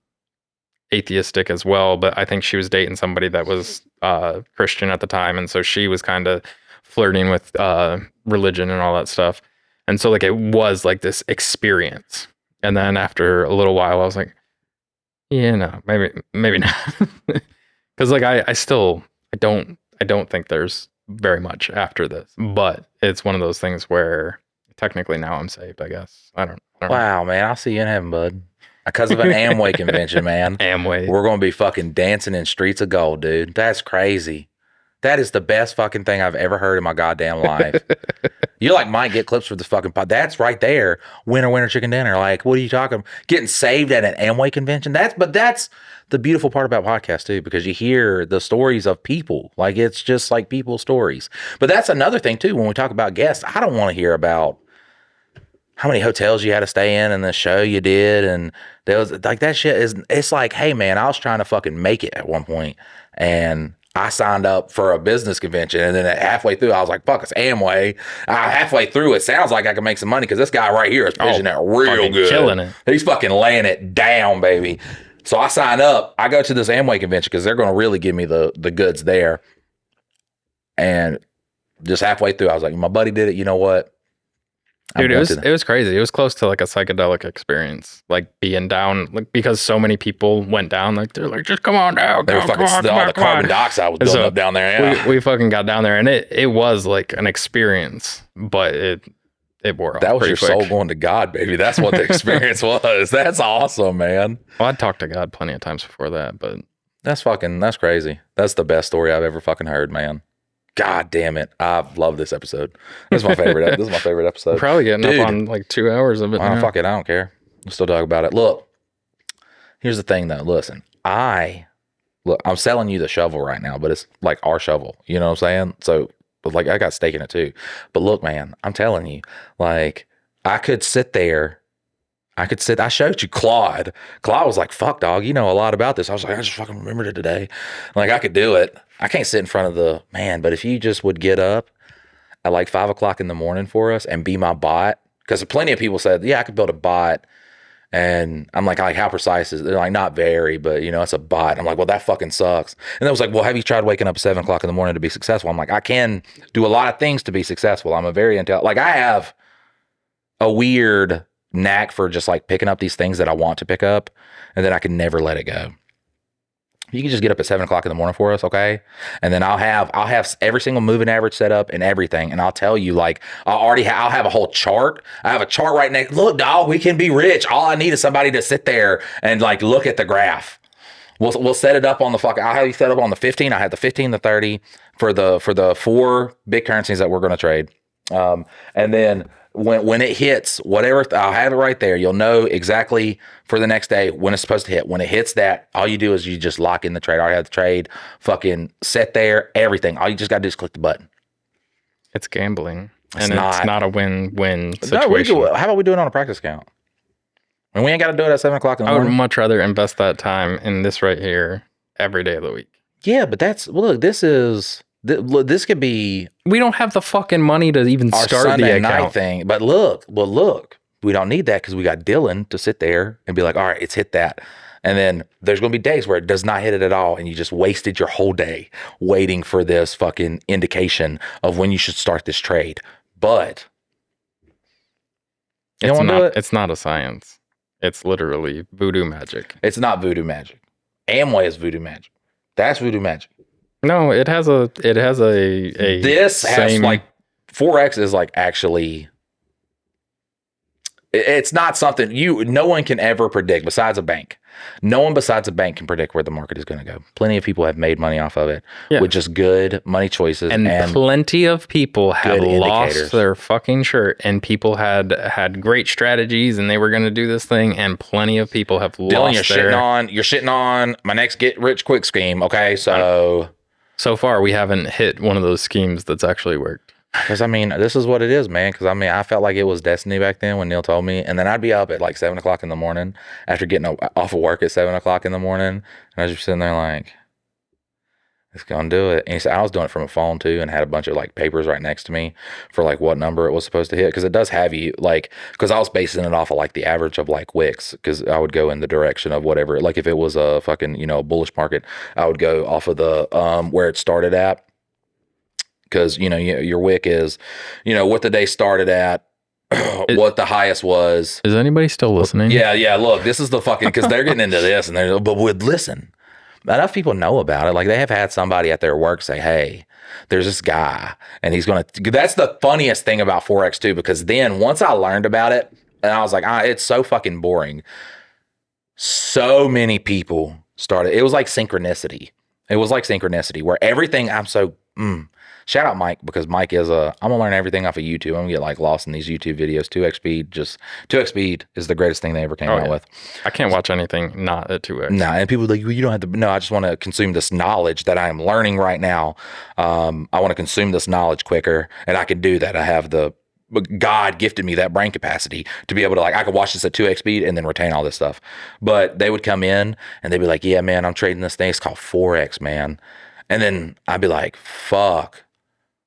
atheistic as well, but I think she was dating somebody that was Christian at the time. And so she was kind of flirting with religion and all that stuff. And so like, it was like this experience. And then after a little while, I was like, yeah, no, maybe not. Because like I don't think there's very much after this. But it's one of those things where technically now I'm saved, I guess. I don't know. Wow, man, I'll see you in heaven, bud. Because of an Amway convention, man. Amway. We're gonna be fucking dancing in streets of gold, dude. That's crazy. That is the best fucking thing I've ever heard in my goddamn life. You like might get clips for this fucking pod. That's right there. Winner, chicken dinner. Like, what are you talking? Getting saved at an Amway convention. That's the beautiful part about podcasts too, because you hear the stories of people. Like it's just like people's stories. But that's another thing too. When we talk about guests, I don't want to hear about how many hotels you had to stay in and the show you did. And there was like that shit is, it's like, hey man, I was trying to fucking make it at one point and I signed up for a business convention, and then halfway through, I was like, fuck, it's Amway. Halfway through, it sounds like I can make some money because this guy right here is pitching it real good. Killing it. He's fucking laying it down, baby. So I sign up. I go to this Amway convention because they're going to really give me the goods there. And just halfway through, I was like, my buddy did it. You know what? Dude, it was crazy. It was close to like a psychedelic experience, like being down, like because so many people went down. Like they're like, just come on down. They were fucking all the carbon dioxide was building up down there. Yeah. We fucking got down there, and it was like an experience, but it wore off. That was your quick. soul going to God, baby. That's what the experience was. That's awesome, man. Well, I'd talked to God plenty of times before that, but that's crazy. That's the best story I've ever fucking heard, man. God damn it. I love this episode. This is my favorite. This is my favorite episode. We're probably getting up on like 2 hours of it. Well, fuck it. I don't care. We'll still talk about it. Look, here's the thing though. Listen, I'm selling you the shovel right now, but it's like our shovel. You know what I'm saying? So, but like I got stake in it too. But look, man, I'm telling you, like I could sit there. I showed you Claude. Claude was like, fuck, dog, you know a lot about this. I was like, I just fucking remembered it today. Like, I could do it. I can't sit in front of the man, but if you just would get up at like 5 o'clock in the morning for us and be my bot, because plenty of people said, yeah, I could build a bot. And I'm like, how precise is it? They're like, not very, but you know, it's a bot. I'm like, well, that fucking sucks. And they was like, well, have you tried waking up at 7 o'clock in the morning to be successful? I'm like, I can do a lot of things to be successful. I'm a very intelligent, like I have a weird knack for just like picking up these things that I want to pick up, and then I can never let it go. You can just get up at 7 o'clock in the morning for us, okay? And then I'll have every single moving average set up and everything, and I'll tell you, like, I'll have a whole chart. I have a chart right next. Look, dog, we can be rich. All I need is somebody to sit there and like look at the graph. We'll set it up on the fucking. I'll have you set up on the 15. I have the 15, the 30 for the 4 big currencies that we're going to trade, and then. When it hits, whatever, I'll have it right there. You'll know exactly for the next day when it's supposed to hit. When it hits that, all you do is you just lock in the trade. I already have the trade fucking set there, everything. All you just got to do is click the button. It's gambling. It's not a win-win situation. No, how about we do it on a practice account? And we ain't got to do it at 7 o'clock in the morning. I would much rather invest that time in this right here every day of the week. Yeah, but look, this could be. We don't have the fucking money to even start Sunday the account night thing. But look, we don't need that because we got Dylan to sit there and be like, all right, it's hit that. And then there's going to be days where it does not hit it at all. And you just wasted your whole day waiting for this fucking indication of when you should start this trade. But it's not a science. It's literally voodoo magic. It's not voodoo magic. Amway is voodoo magic. That's voodoo magic. No, it has a this has like Forex is like actually it's not something no one can ever predict besides a bank. No one besides a bank can predict where the market is going to go. Plenty of people have made money off of it with just good money choices. And plenty of people have lost their fucking shirt, and people had great strategies and they were going to do this thing, and plenty of people have Dylan, lost you're shitting on my next get rich quick scheme. Okay, so far we haven't hit one of those schemes that's actually worked. Because I mean, this is what it is, man. Because I mean, I felt like it was destiny back then when Neil told me, and then I'd be up at like 7 o'clock in the morning after getting off of work at 7 o'clock in the morning, and I was just sitting there like, "It's gonna do it." And he said I was doing it from a phone too, and had a bunch of like papers right next to me for like what number it was supposed to hit, because it does have you like, because I was basing it off of like the average of like wicks, because I would go in the direction of whatever, like if it was a fucking bullish market, I would go off of the where it started at. Because your wick is what the day started at, what the highest was. Is anybody still listening? Yeah, look, this is the fucking, because they're getting into this, and but would listen, enough people know about it. Like, they have had somebody at their work say, hey, there's this guy and he's gonna, that's the funniest thing about Forex too, because then once I learned about it, and I was like, it's so fucking boring, so many people started, it was like synchronicity where everything, shout out Mike, because Mike is I'm gonna learn everything off of YouTube. I'm gonna get like lost in these YouTube videos. 2x speed, 2x speed is the greatest thing they ever came out with. I can't watch anything not at 2x. No, and people are like, well, you don't have to. No, I just want to consume this knowledge that I am learning right now. I want to consume this knowledge quicker, and I can do that. I have God gifted me that brain capacity to be able to, like, I could watch this at 2x speed and then retain all this stuff. But they would come in and they'd be like, yeah, man, I'm trading this thing. It's called Forex, man. And then I'd be like, fuck.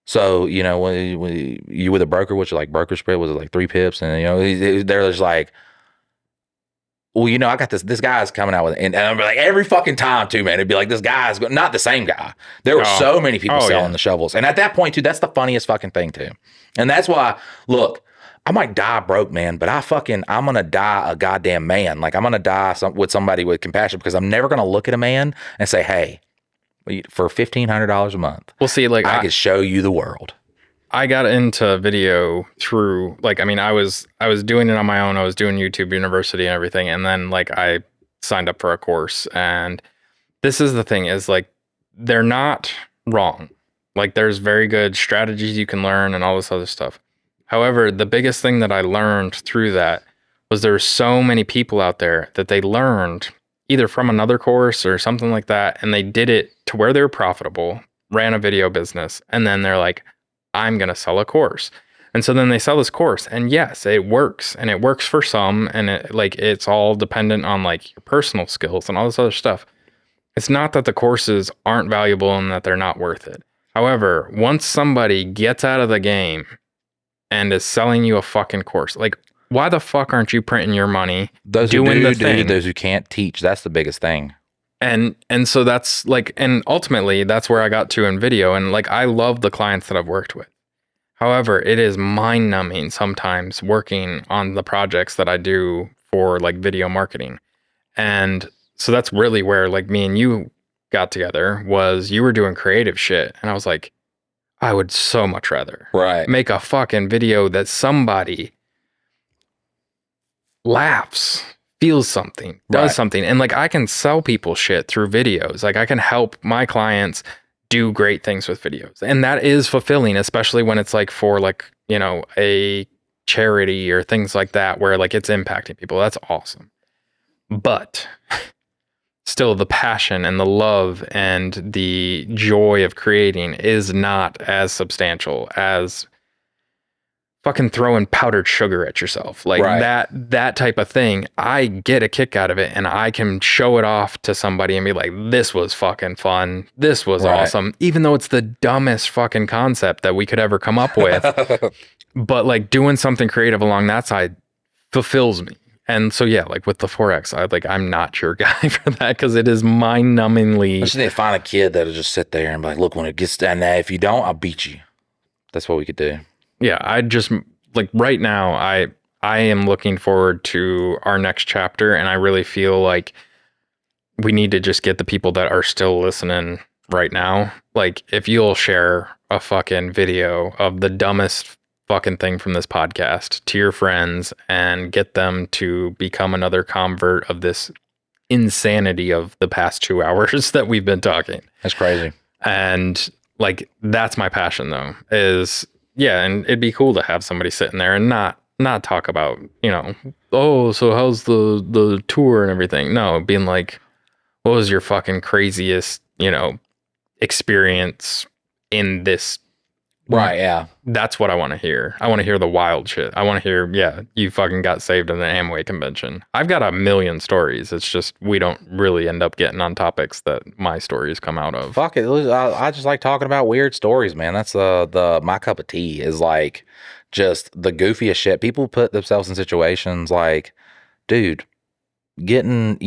So, when you with a broker, which like broker spread, was it like 3 pips? And, they're just like, well, I got this guy's coming out with it. And I'm like, every fucking time too, man, it'd be like, this guy's not the same guy. There were so many people selling the shovels. And at that point too, that's the funniest fucking thing too. And that's why, look, I might die broke, man, but I'm going to die a goddamn man. Like, I'm going to die with somebody with compassion, because I'm never going to look at a man and say, hey, for $1,500 a month, well, see, like, I could show you the world. I got into video through, like, I mean, I was doing it on my own. I was doing YouTube University and everything. And then, like, I signed up for a course. And this is the thing, is like, they're not wrong. Like, there's very good strategies you can learn and all this other stuff. However, the biggest thing that I learned through that was there were so many people out there that they learned either from another course or something like that, and they did it to where they were profitable, ran a video business, and then they're like, I'm going to sell a course. And so then they sell this course, and yes, it works, and it works for some, and it's all dependent on like your personal skills and all this other stuff. It's not that the courses aren't valuable and that they're not worth it. However, once somebody gets out of the game and is selling you a fucking course, like, why the fuck aren't you printing your money? Those who do, those who can't teach. That's the biggest thing. And so that's like, and ultimately that's where I got to in video. And like, I love the clients that I've worked with. However, it is mind numbing sometimes working on the projects that I do for like video marketing. And so that's really where like me and you got together, was you were doing creative shit. And I was like, I would so much rather make a fucking video that somebody laughs, feels something, does something. And like, I can sell people shit through videos. Like, I can help my clients do great things with videos. And that is fulfilling, especially when it's like for like, a charity or things like that, where like it's impacting people. That's awesome. But still, the passion and the love and the joy of creating is not as substantial as fucking throwing powdered sugar at yourself. Like that type of thing. I get a kick out of it, and I can show it off to somebody and be like, this was fucking fun. This was awesome. Even though it's the dumbest fucking concept that we could ever come up with. But like, doing something creative along that side fulfills me. And so, yeah, like with the Forex, I'm not your guy for that, because it is mind-numbingly. I just need to find a kid that'll just sit there and be like, look, when it gets down there, if you don't, I'll beat you. That's what we could do. Yeah, I just, like, right now, I am looking forward to our next chapter, and I really feel like we need to just get the people that are still listening right now. Like, if you'll share a fucking video of the dumbest fucking thing from this podcast to your friends and get them to become another convert of this insanity of the past 2 hours that we've been talking. That's crazy. And like, that's my passion though, is, yeah, and it'd be cool to have somebody sitting there and not talk about, oh, so how's the tour and everything. No, being like, what was your fucking craziest, experience in this Right, yeah. That's what I want to hear. I want to hear the wild shit. I want to hear, yeah, you fucking got saved at an Amway convention. I've got a million stories. It's just we don't really end up getting on topics that my stories come out of. Fuck it. I just like talking about weird stories, man. That's the my cup of tea is like just the goofiest shit. People put themselves in situations like, dude, getting,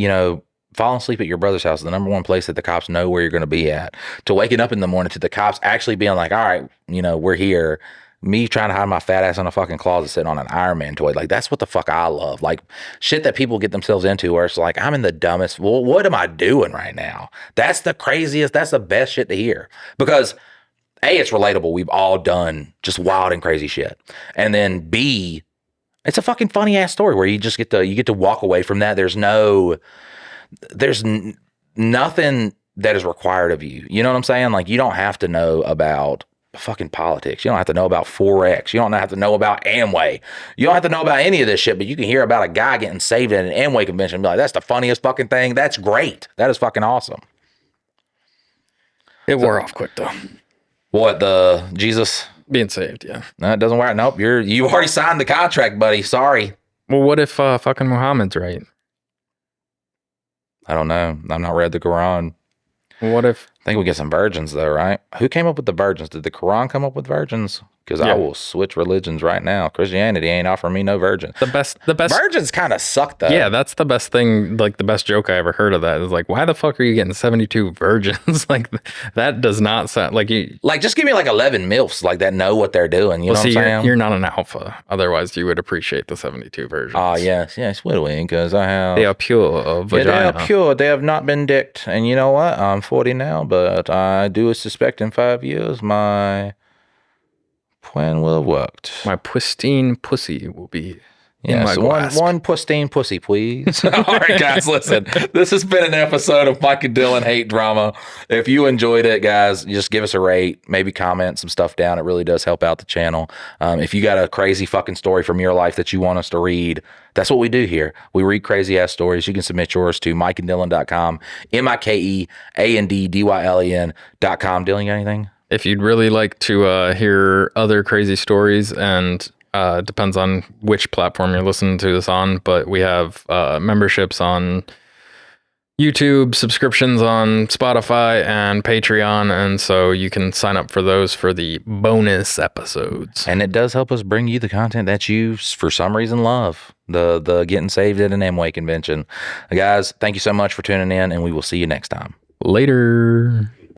falling asleep at your brother's house is the number one place that the cops know where you're going to be at, to waking up in the morning to the cops actually being like, all right, we're here. Me trying to hide my fat ass in a fucking closet sitting on an Iron Man toy. Like, that's what the fuck I love. Like, shit that people get themselves into where it's like, I'm in the dumbest. Well, what am I doing right now? That's the craziest. That's the best shit to hear. Because A, it's relatable. We've all done just wild and crazy shit. And then B, it's a fucking funny ass story where you just get to walk away from that. There's nothing that is required of you. You know what I'm saying? Like, you don't have to know about fucking politics. You don't have to know about Forex. You don't have to know about Amway. You don't have to know about any of this shit, but you can hear about a guy getting saved at an Amway convention and be like, that's the funniest fucking thing. That's great. That is fucking awesome. It wore off quick though. What, the Jesus? Being saved, yeah. No, it doesn't work. Nope. You already signed the contract, buddy. Sorry. Well, what if fucking Muhammad's right? I don't know. I've not read the Quran. What if? I think we get some virgins though, right? Who came up with the virgins? Did the Quran come up with virgins? Because I will switch religions right now. Christianity ain't offering me no virgins. The best virgins kind of suck though. Yeah, that's the best thing. Like the best joke I ever heard of that is like, why the fuck are you getting 72 virgins? Like that does not sound like you. Like just give me like 11 milfs like that know what they're doing. You know what I'm saying? You're not an alpha. Otherwise, you would appreciate the 72 virgins. Oh yes, will we? Because I have. They are pure vagina. Yeah, they are pure. They have not been dicked. And you know what? I'm 40 now, but I do suspect in 5 years my plan will have worked. My pristine pussy will be Yes, one pristine pussy, please. All right, guys, listen. This has been an episode of Mike and Dylan Hate Drama. If you enjoyed it, guys, just give us a rate. Maybe comment some stuff down. It really does help out the channel. If you got a crazy fucking story from your life that you want us to read, that's what we do here. We read crazy-ass stories. You can submit yours to mikeanddylan.com, MikeandDylan.com. Dylan, you got anything? If you'd really like to hear other crazy stories, and depends on which platform you're listening to this on, but we have memberships on YouTube, subscriptions on Spotify and Patreon, and so you can sign up for those for the bonus episodes. And it does help us bring you the content that you, for some reason, love. The getting saved at an Amway convention. Guys, thank you so much for tuning in, and we will see you next time. Later.